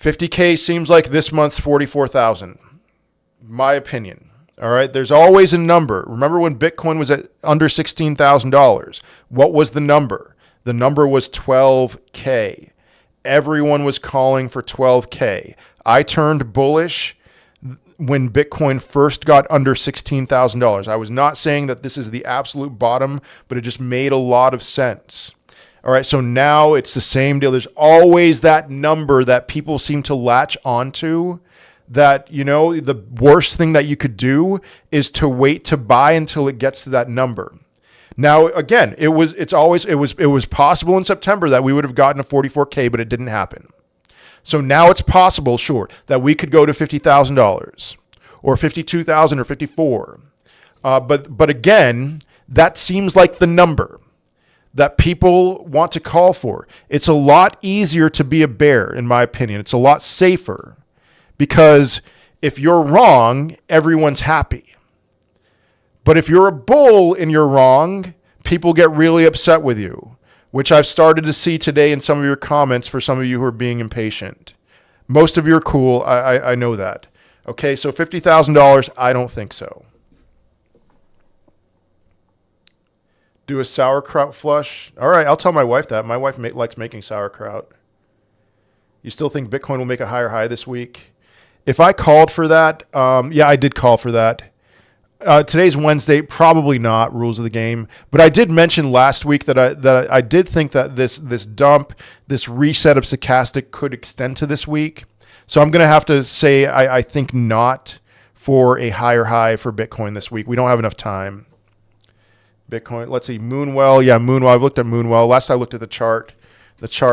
50K seems like this month's 44,000. My opinion. All right. There's always a number. Remember when Bitcoin was at under $16,000? What was the number? The number was 12K. Everyone was calling for 12K. I turned bullish when Bitcoin first got under $16,000. I was not saying that this is the absolute bottom, but it just made a lot of sense. All right, so now it's the same deal. There's always that number that people seem to latch onto that, you know, the worst thing that you could do is to wait to buy until it gets to that number. Now, again, it was possible in September that we would have gotten a 44K, but it didn't happen. So now it's possible, sure, that we could go to $50,000 or 52,000 or 54. But again, that seems like the number that people want to call for. It's a lot easier to be a bear, in my opinion. It's a lot safer because if you're wrong, everyone's happy. But if you're a bull and you're wrong, people get really upset with you, which I've started to see today in some of your comments for some of you who are being impatient. Most of you are cool. I know that. Okay, so $50,000, I don't think so. Do a sauerkraut flush. All right, I'll tell my wife that. My wife likes making sauerkraut. You still think Bitcoin will make a higher high this week? If I called for that, yeah, I did call for that. Today's Wednesday, probably not, rules of the game. But I did mention last week that I did think that this dump, this reset of stochastic could extend to this week. So I'm going to have to say I think not for a higher high for Bitcoin this week. We don't have enough time. Bitcoin, let's see, Moonwell. Yeah, Moonwell. I've looked at Moonwell. Last I looked at the chart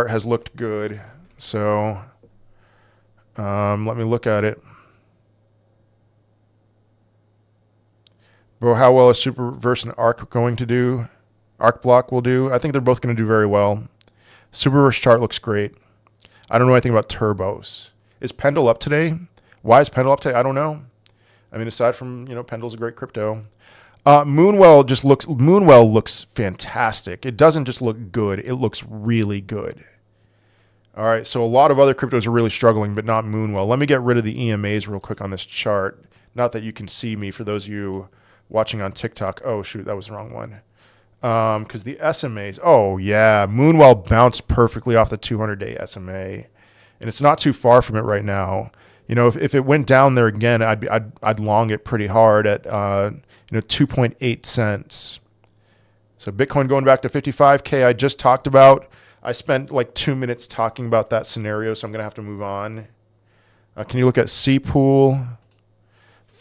has looked good. So let me look at it. Bro, how well is Superverse and ARC going to do? ARC block will do. I think they're both going to do very well. Superverse chart looks great. I don't know anything about turbos. Is Pendle up today? Why is Pendle up today? I don't know. I mean, aside from, you know, Pendle's a great crypto. Moonwell looks fantastic. It doesn't just look good. It looks really good. All right. So a lot of other cryptos are really struggling, but not Moonwell. Let me get rid of the EMAs real quick on this chart. Not that you can see me for those of you watching on TikTok. Oh, shoot. That was the wrong one. Because the SMAs. Oh, yeah. Moonwell bounced perfectly off the 200-day SMA. And it's not too far from it right now. You know, if it went down there again, I'd long it pretty hard at 2.8 cents. So Bitcoin going back to 55K. I just talked about. I spent like 2 minutes talking about that scenario, so I'm gonna have to move on. Can you look at Cpool?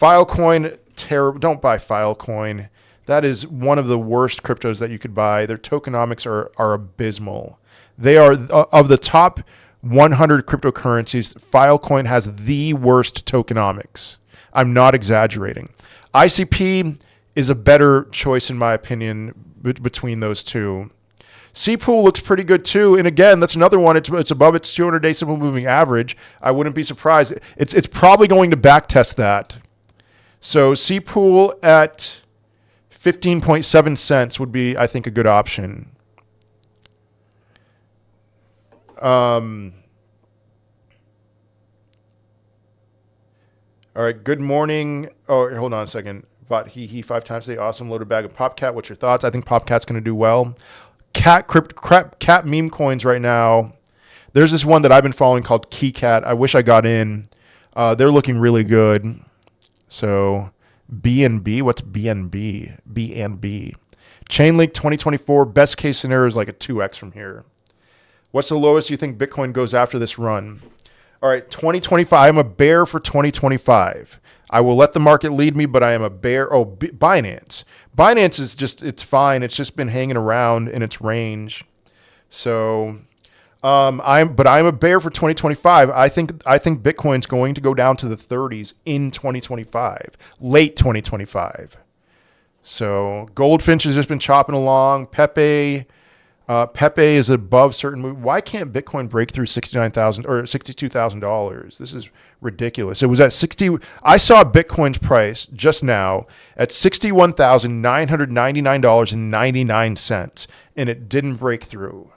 Filecoin, terrible. Don't buy Filecoin. That is one of the worst cryptos that you could buy. Their tokenomics are abysmal. They are of the top 100 cryptocurrencies. Filecoin has the worst tokenomics. I'm not exaggerating. ICP is a better choice, in my opinion, between those two. Cpool looks pretty good too. And again, that's another one. It's above its 200-day simple moving average. I wouldn't be surprised. It's probably going to backtest that. So Cpool at 15.7 cents would be, I think, a good option. All right, good morning. Oh, hold on a second. Bought HEHE 5 times today. Awesome. Loaded bag of Popcat. What's your thoughts? I think Popcat's going to do well. Cat meme coins right now. There's this one that I've been following called KeyCat. I wish I got in. They're looking really good. So BNB, what's BNB? BNB. Chainlink 2024. Best case scenario is like a 2x from here. What's the lowest you think Bitcoin goes after this run? All right, 2025. I'm a bear for 2025. I will let the market lead me, but I am a bear. Oh, Binance. Binance is just, it's fine. It's just been hanging around in its range. So I'm a bear for 2025. I think Bitcoin's going to go down to the 30s in 2025, late 2025. So Goldfinch has just been chopping along. Pepe is above certain. Why can't Bitcoin break through $69,000 or $62,000? This is ridiculous. It was at 60. I saw Bitcoin's price just now at $61,999.99, and it didn't break through.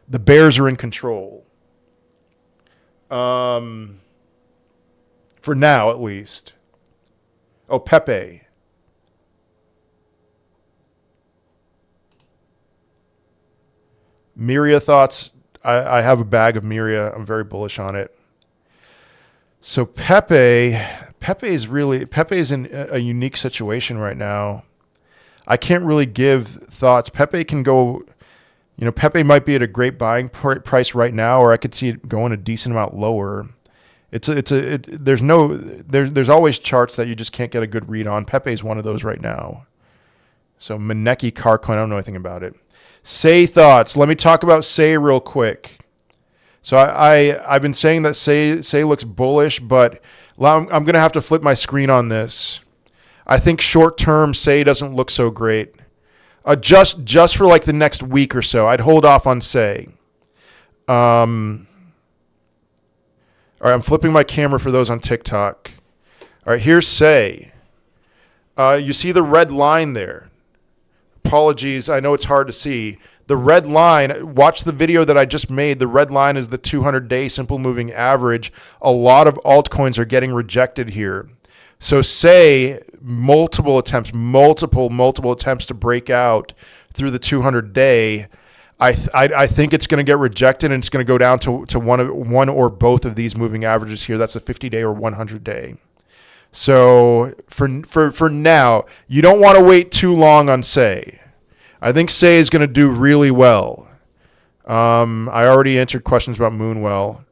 The bears are in control. For now, at least. Oh, Pepe. Miria thoughts. I have a bag of Miria. I'm very bullish on it. So Pepe is in a unique situation right now. I can't really give thoughts. Pepe can go, Pepe might be at a great buying price right now, or I could see it going a decent amount lower. There's always charts that you just can't get a good read on. Pepe is one of those right now. So Maneki Carcoin, I don't know anything about it. Say thoughts. Let me talk about Say real quick. So I've been saying that Say looks bullish, but I'm going to have to flip my screen on this. I think short term Say doesn't look so great. Just for like the next week or so, I'd hold off on Say. All right, I'm flipping my camera for those on TikTok. All right, here's Say. You see the red line there. Apologies, I know it's hard to see. The red line, watch the video that I just made. The red line is the 200-day simple moving average. A lot of altcoins are getting rejected here. So Say multiple attempts to break out through the 200-day. I think it's going to get rejected, and it's going to go down to one or both of these moving averages here. That's a 50-day or 100-day. So for now, you don't want to wait too long on Say. I think Say is going to do really well. I already answered questions about Moonwell,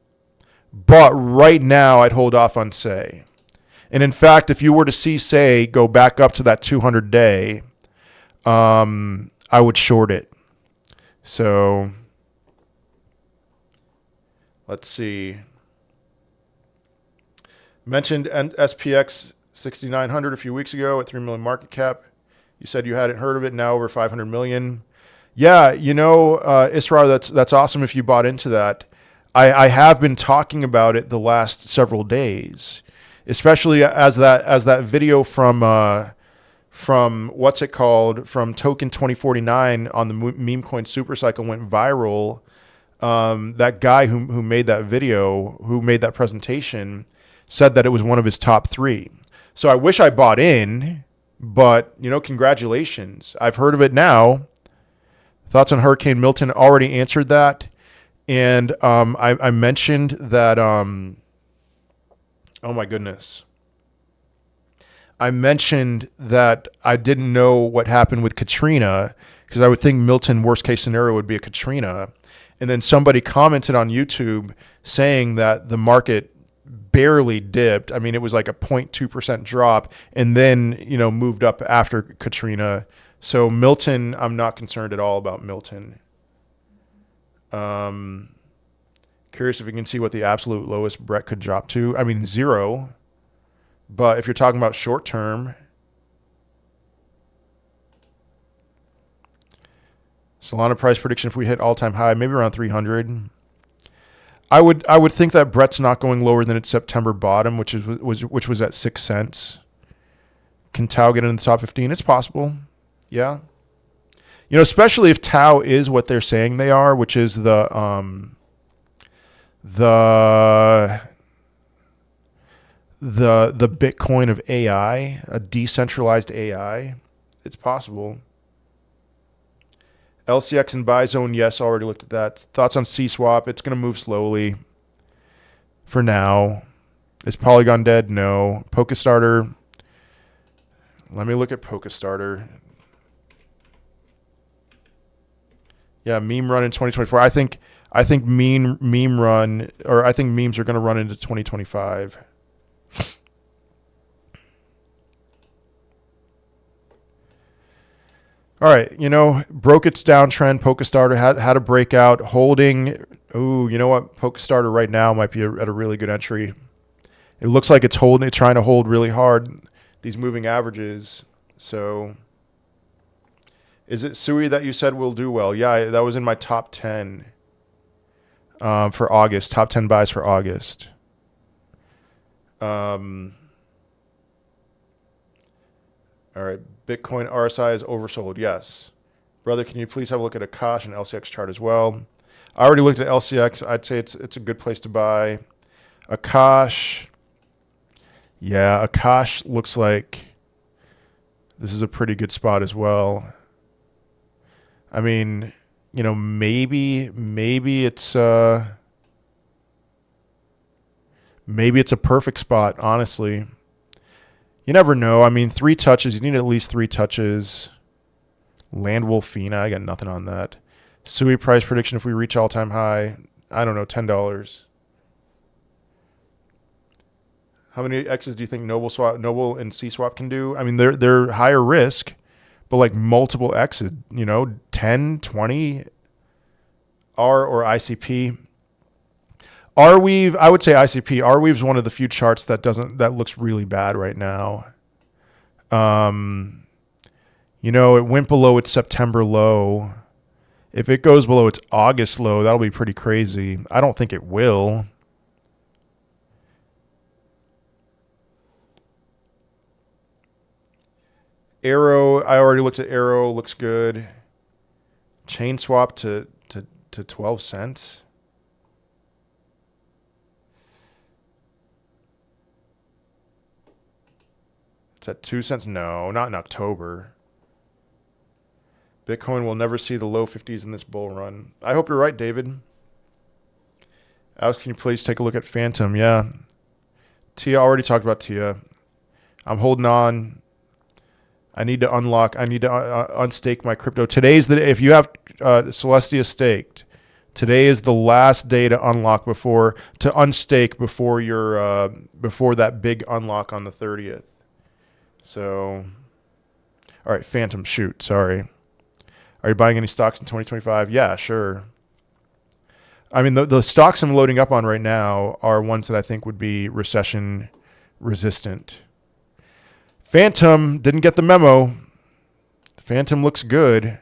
but right now I'd hold off on Say. And in fact, if you were to see Say go back up to that 200-day, I would short it. So let's see. Mentioned SPX 6900 a few weeks ago at 3 million market cap. You said you hadn't heard of it. Now over 500 million. Yeah, Israr, that's awesome if you bought into that. I have been talking about it the last several days, especially as that video from what's it called, from Token 2049 on the meme coin supercycle went viral. That guy who made that video, who made that presentation, said that it was one of his top 3. So I wish I bought in, but congratulations. I've heard of it now. Thoughts on Hurricane Milton? Already answered that. And I mentioned that, oh my goodness. I mentioned that I didn't know what happened with Katrina, because I would think Milton, worst case scenario, would be a Katrina. And then somebody commented on YouTube saying that the market barely dipped. I mean, it was like a 0.2% drop, and then, moved up after Katrina. So Milton, I'm not concerned at all about Milton. Curious if you can see what the absolute lowest Brett could drop to. I mean, 0. But if you're talking about short term, Solana price prediction, if we hit all-time high, maybe around 300. I would think that Brett's not going lower than its September bottom, which was at 6 cents. Can Tau get in the top 15? It's possible. Yeah. Especially if Tau is what they're saying they are, which is the Bitcoin of AI, a decentralized AI. It's possible. LCX and buy zone, yes, already looked at that. Thoughts on C-Swap? It's going to move slowly for now. Is Polygon dead? No. Polkastarter. Let me look at Polkastarter. Yeah, meme run in 2024. I think meme run, or I think memes are going to run into 2025. All right, broke its downtrend. Polkastarter had a breakout, holding. Ooh, you know what? Polkastarter right now might be at a really good entry. It looks like it's trying to hold really hard these moving averages. So, is it Sui that you said will do well? Yeah, that was in my top 10 for August. Top 10 buys for August. All right. Bitcoin RSI is oversold. Yes. Brother, can you please have a look at Akash and LCX chart as well? I already looked at LCX. I'd say it's a good place to buy. Akash. Yeah, Akash looks like this is a pretty good spot as well. I mean, maybe it's maybe it's a perfect spot, honestly. You never know. I mean, 3 touches. You need at least 3 touches. Landwolfina. I got nothing on that. Sui price prediction if we reach all-time high. I don't know, $10. How many X's do you think Noble and C swap can do? I mean, they're higher risk, but like multiple X's, 10, 20, R or ICP. Arweave, I would say ICP. Arweave's one of the few charts that looks really bad right now. It went below its September low. If it goes below its August low, that'll be pretty crazy. I don't think it will. Arrow, I already looked at Arrow, looks good. Chain swap to 12 cents. It's at 2 cents. No, not in October. Bitcoin will never see the low 50s in this bull run. I hope you're right, David. Alex, can you please take a look at Phantom? Yeah. Tia, already talked about Tia. I'm holding on. I need to unlock. I need to unstake my crypto. Today's the day. If you have Celestia staked, today is the last day to unlock to unstake before your before that big unlock on the 30th. So, all right, Phantom, shoot. Sorry. Are you buying any stocks in 2025? Yeah, sure. I mean, the stocks I'm loading up on right now are ones that I think would be recession resistant. Phantom, didn't get the memo. Phantom looks good.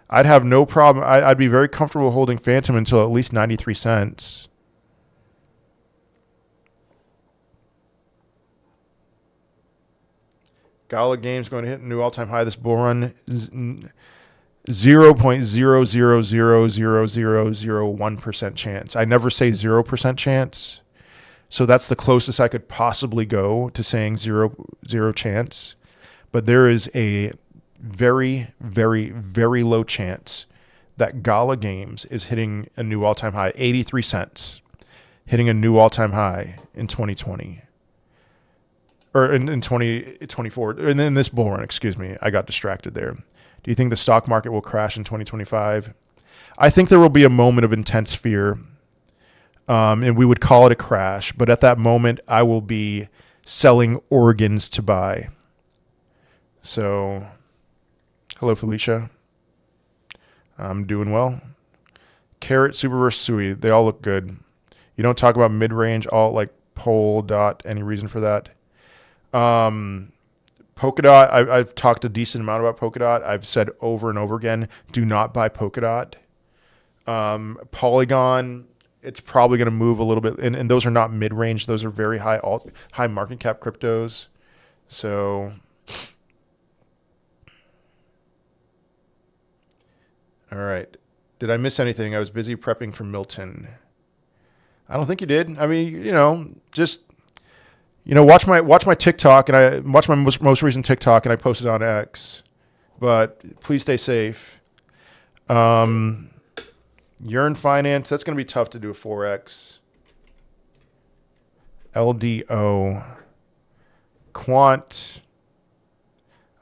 I'd have no problem. I'd be very comfortable holding Phantom until at least 93 cents. Gala Games going to hit a new all-time high this bull run. 0.0000001% chance. I never say 0% chance. So that's the closest I could possibly go to saying zero chance. But there is a very, very, very low chance that Gala Games is hitting a new all-time high, 83 cents, hitting a new all-time high in 2020. Or in 2024, and in this bull run, excuse me. I got distracted there. Do you think the stock market will crash in 2025? I think there will be a moment of intense fear, and we would call it a crash. But at that moment, I will be selling organs to buy. So, hello, Felicia. I'm doing well. Carrot, Superverse, Sui, they all look good. You don't talk about mid-range, alt like Polkadot. Any reason for that? Polkadot, I've talked a decent amount about Polkadot. I've said over and over again, do not buy Polkadot. Polygon, it's probably going to move a little bit. And those are not mid-range. Those are very high market cap cryptos. So, all right. Did I miss anything? I was busy prepping for Milton. I don't think you did. I mean, just... watch my TikTok, and I watch my most recent TikTok, and I posted on X. But please stay safe. Yearn Finance, that's going to be tough to do a 4X. LDO. Quant.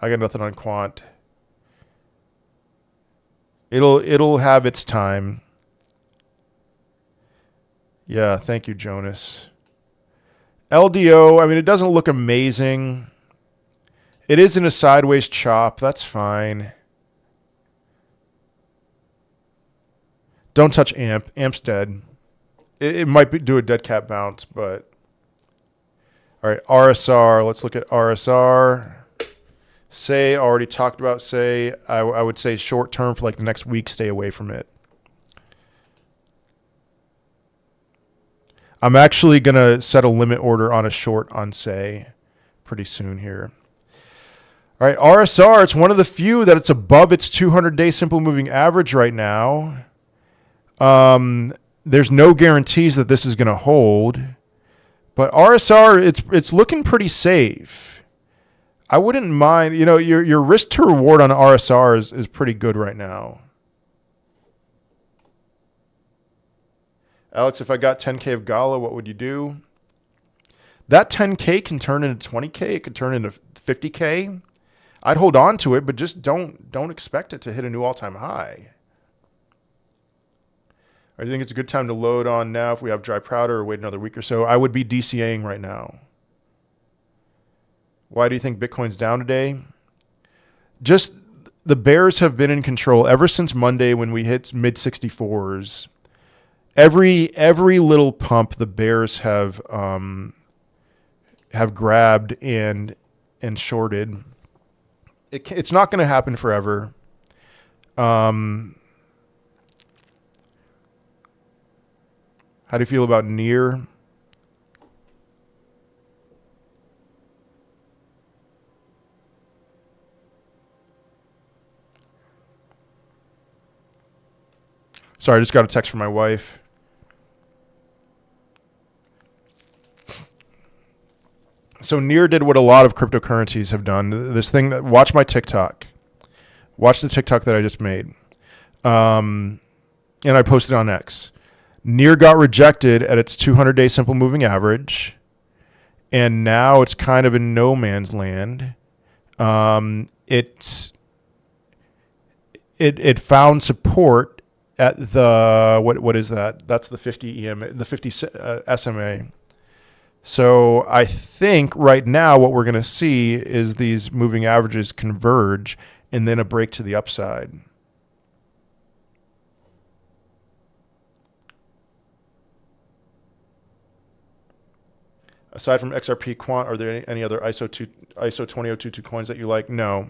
I got nothing on Quant. It'll have its time. Yeah, thank you, Jonas. LDO, I mean, it doesn't look amazing. It is in a sideways chop. That's fine. Don't touch AMP. AMP's dead. It might do a dead cat bounce, but... All right, RSR. Let's look at RSR. Say, already talked about Say. I would say short term for like the next week, stay away from it. I'm actually going to set a limit order on a short on Say pretty soon here. All right, RSR, it's one of the few that it's above its 200-day simple moving average right now. There's no guarantees that this is going to hold. But RSR, it's looking pretty safe. I wouldn't mind, your risk to reward on RSR is pretty good right now. Alex, if I got 10K of Gala, what would you do? That 10K can turn into 20K. It could turn into 50K. I'd hold on to it, but just don't expect it to hit a new all-time high. I think it's a good time to load on now if we have dry powder or wait another week or so. I would be DCAing right now. Why do you think Bitcoin's down today? Just the bears have been in control ever since Monday when we hit mid 64s. Every little pump the bears have grabbed and shorted. It's not going to happen forever. How do you feel about near? Sorry, I just got a text from my wife. So near did what a lot of cryptocurrencies have done. This thing that, watch my TikTok. Watch the TikTok that I just made. And I posted on X. Near got rejected at its 200-day simple moving average. And now it's kind of in no man's land. It found support at the what is that? That's the 50 EM, the 50 SMA. So I think right now what we're going to see is these moving averages converge and then a break to the upside. Aside from XRP Quant, are there any other ISO 20022 coins that you like? No,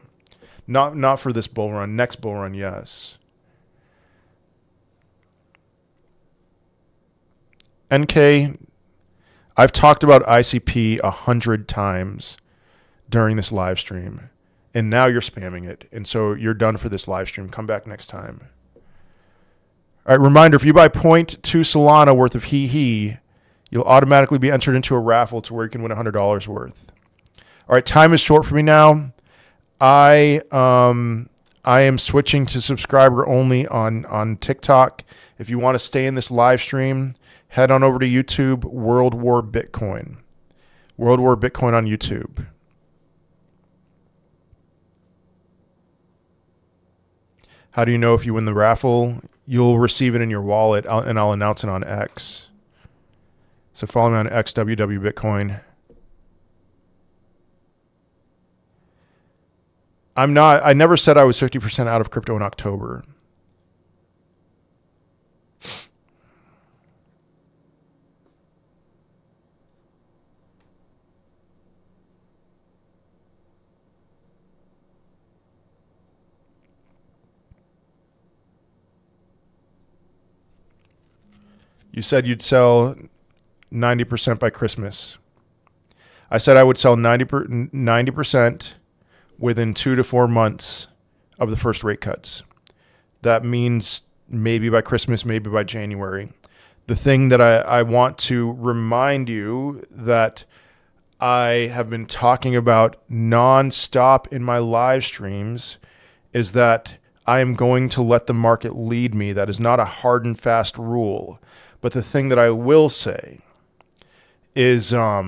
not for this bull run. Next bull run, yes. NK, I've talked about ICP 100 times during this live stream, and now you're spamming it, and so you're done for this live stream. Come back next time. All right, reminder, if you buy 0.2 Solana worth of HEHE, you'll automatically be entered into a raffle to where you can win $100 worth. All right, time is short for me now. I am switching to subscriber only on TikTok. If you want to stay in this live stream, head on over to YouTube, World War Bitcoin. World War Bitcoin on YouTube. How do you know if you win the raffle? You'll receive it in your wallet, and I'll announce it on X. So follow me on X, WW Bitcoin. I never said I was 50% out of crypto in October. You said you'd sell 90% by Christmas. I said I would sell 90% within 2 to 4 months of the first rate cuts. That means maybe by Christmas, maybe by January. The thing that I want to remind you that I have been talking about nonstop in my live streams is that I am going to let the market lead me. That is not a hard and fast rule. But the thing that I will say is I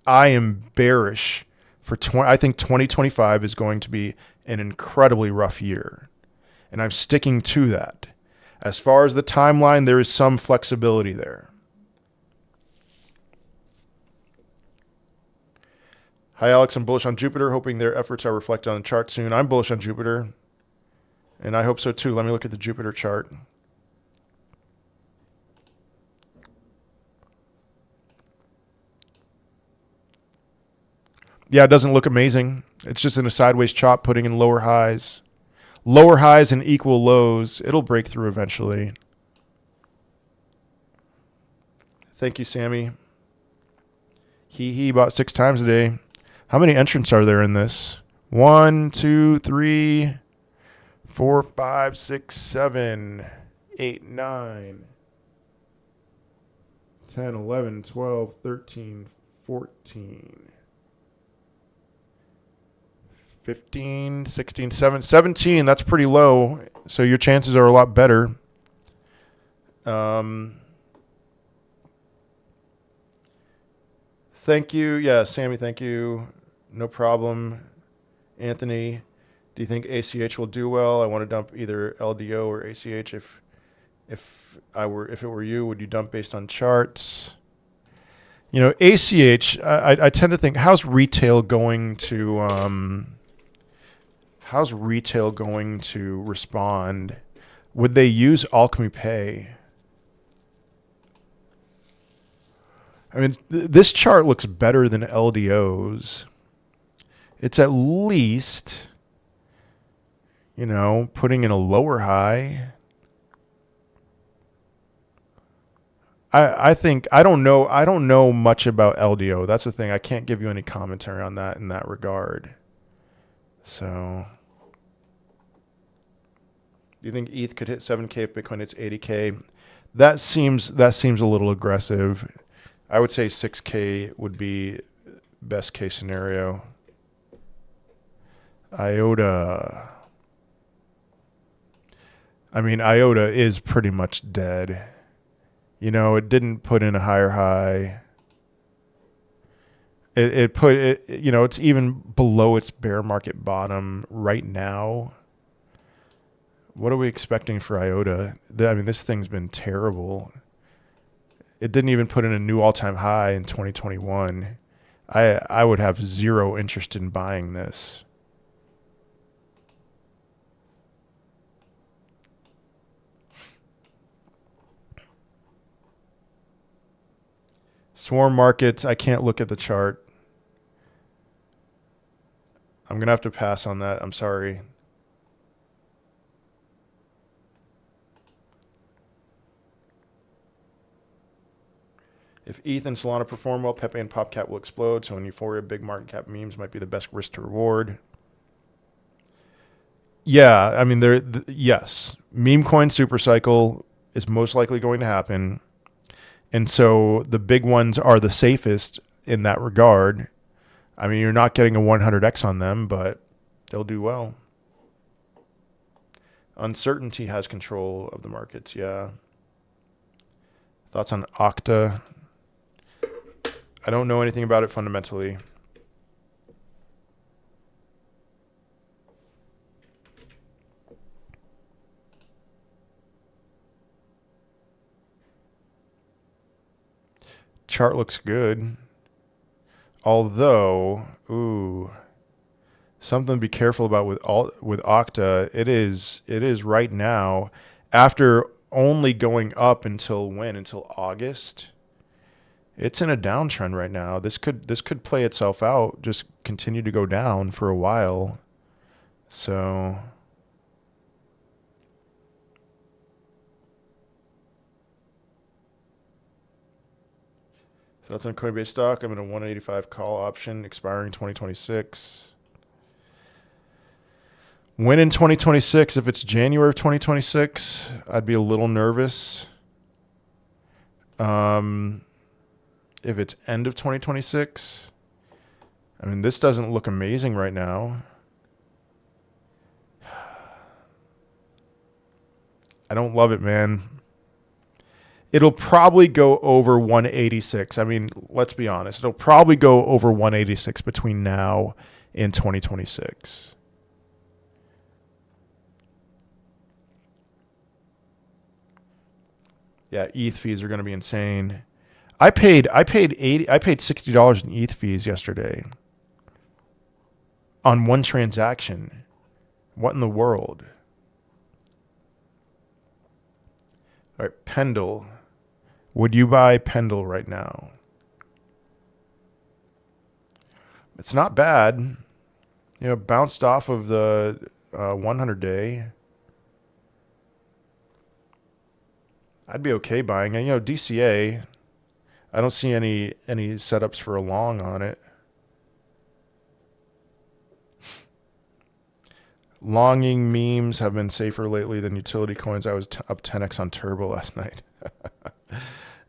am bearish for I think 2025 is going to be an incredibly rough year. And I'm sticking to that. As far as the timeline, there is some flexibility there. Hi, Alex. I'm bullish on Jupiter, hoping their efforts are reflected on the chart soon. I'm bullish on Jupiter, and I hope so too. Let me look at the Jupiter chart. Yeah, it doesn't look amazing. It's just in a sideways chop, putting in lower highs. Lower highs and equal lows. It'll break through eventually. Thank you, Sammy. HEHE bought 6 times a day. How many entrants are there in this? 1, 2, 3, 4, 5, 6, 7, 8, 9, 10, 11, 12, 13, 14. 15, 16, 17. That's pretty low. So your chances are a lot better. Thank you. Yeah, Sammy, thank you. No problem. Anthony, do you think ACH will do well? I want to dump either LDO or ACH. If it were you, would you dump based on charts? You know, ACH, I tend to think, how's retail going to respond? Would they use Alchemy Pay? I mean, this chart looks better than LDO's. It's at least, you know, putting in a lower high. I think I don't know much about LDO. That's the thing. I can't give you any commentary on that in that regard. So, do you think ETH could hit 7K if Bitcoin hits 80K? That seems a little aggressive. I would say 6K would be best case scenario. IOTA. I mean, IOTA is pretty much dead. You know, it didn't put in a higher high. It put it, you know, it's even below its bear market bottom right now. What are we expecting for IOTA? I mean, this thing's been terrible. It didn't even put in a new all-time high in 2021. I would have zero interest in buying this. Swarm markets, I can't look at the chart. I'm going to have to pass on that. I'm sorry. If ETH and Solana perform well, Pepe and PopCap will explode. So in Euphoria, big market cap memes might be the best risk to reward. Yeah, I mean, yes. Meme coin super cycle is most likely going to happen. And so the big ones are the safest in that regard. I mean, you're not getting a 100x on them, but they'll do well. Uncertainty has control of the markets, yeah. Thoughts on Okta? I don't know anything about it fundamentally. Chart looks good. Although, something to be careful about with Okta. It is right now, after only going up until when? Until August. It's in a downtrend right now. This could play itself out, just continue to go down for a while. So that's on Coinbase stock. I'm in a 185 call option expiring 2026. When in 2026? If it's January of 2026, I'd be a little nervous. If it's end of 2026, I mean, this doesn't look amazing right now. I don't love it, man. It'll probably go over 186. I mean, let's be honest. It'll probably go over 186 between now and 2026. Yeah, ETH fees are going to be insane. I paid $60 in ETH fees yesterday on one transaction. What in the world? All right, Pendle. Would you buy Pendle right now? It's not bad. You know, bounced off of the 100-day. I'd be okay buying it. You know, DCA, I don't see any setups for a long on it. Longing memes have been safer lately than utility coins. I was up 10x on Turbo last night.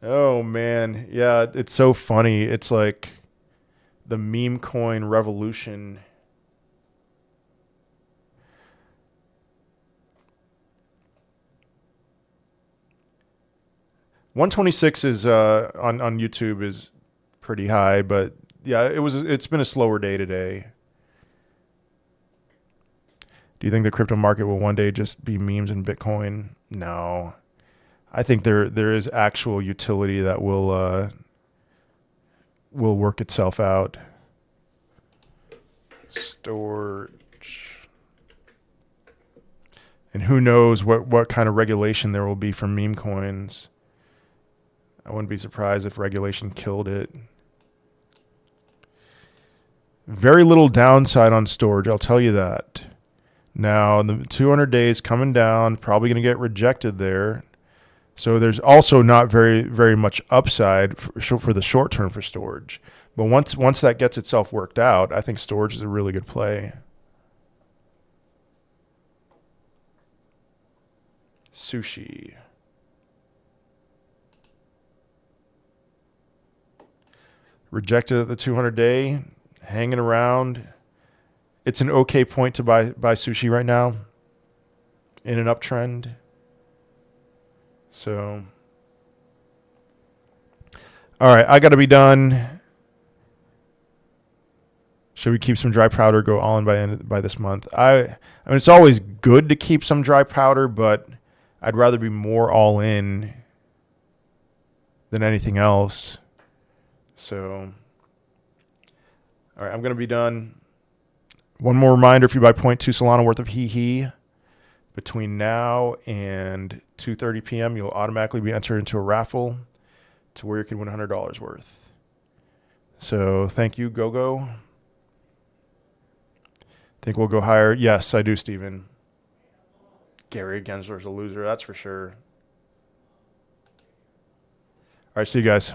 Oh, man. Yeah, it's so funny. It's like the meme coin revolution. $126 is on YouTube is pretty high, but yeah, it's been a slower day today. Do you think the crypto market will one day just be memes and Bitcoin? No. I think there is actual utility that will will work itself out. Storage. And who knows what kind of regulation there will be for meme coins. I wouldn't be surprised if regulation killed it. Very little downside on storage, I'll tell you that. Now, the 200 days coming down, probably going to get rejected there. So there's also not very much upside for the short term for storage. But once that gets itself worked out, I think storage is a really good play. Sushi. Rejected at the 200-day, hanging around. It's an okay point to buy sushi right now in an uptrend. So, all right, I got to be done. Should we keep some dry powder, go all in by this month? I mean, it's always good to keep some dry powder, but I'd rather be more all in than anything else. So, all right, I'm going to be done. One more reminder, if you buy 0.2 Solana worth of HEHE between now and 2:30 p.m., you'll automatically be entered into a raffle to where you can win $100 worth. So thank you, GoGo. Think we'll go higher? Yes, I do, Steven. Gary Gensler's a loser, that's for sure. All right, see you guys.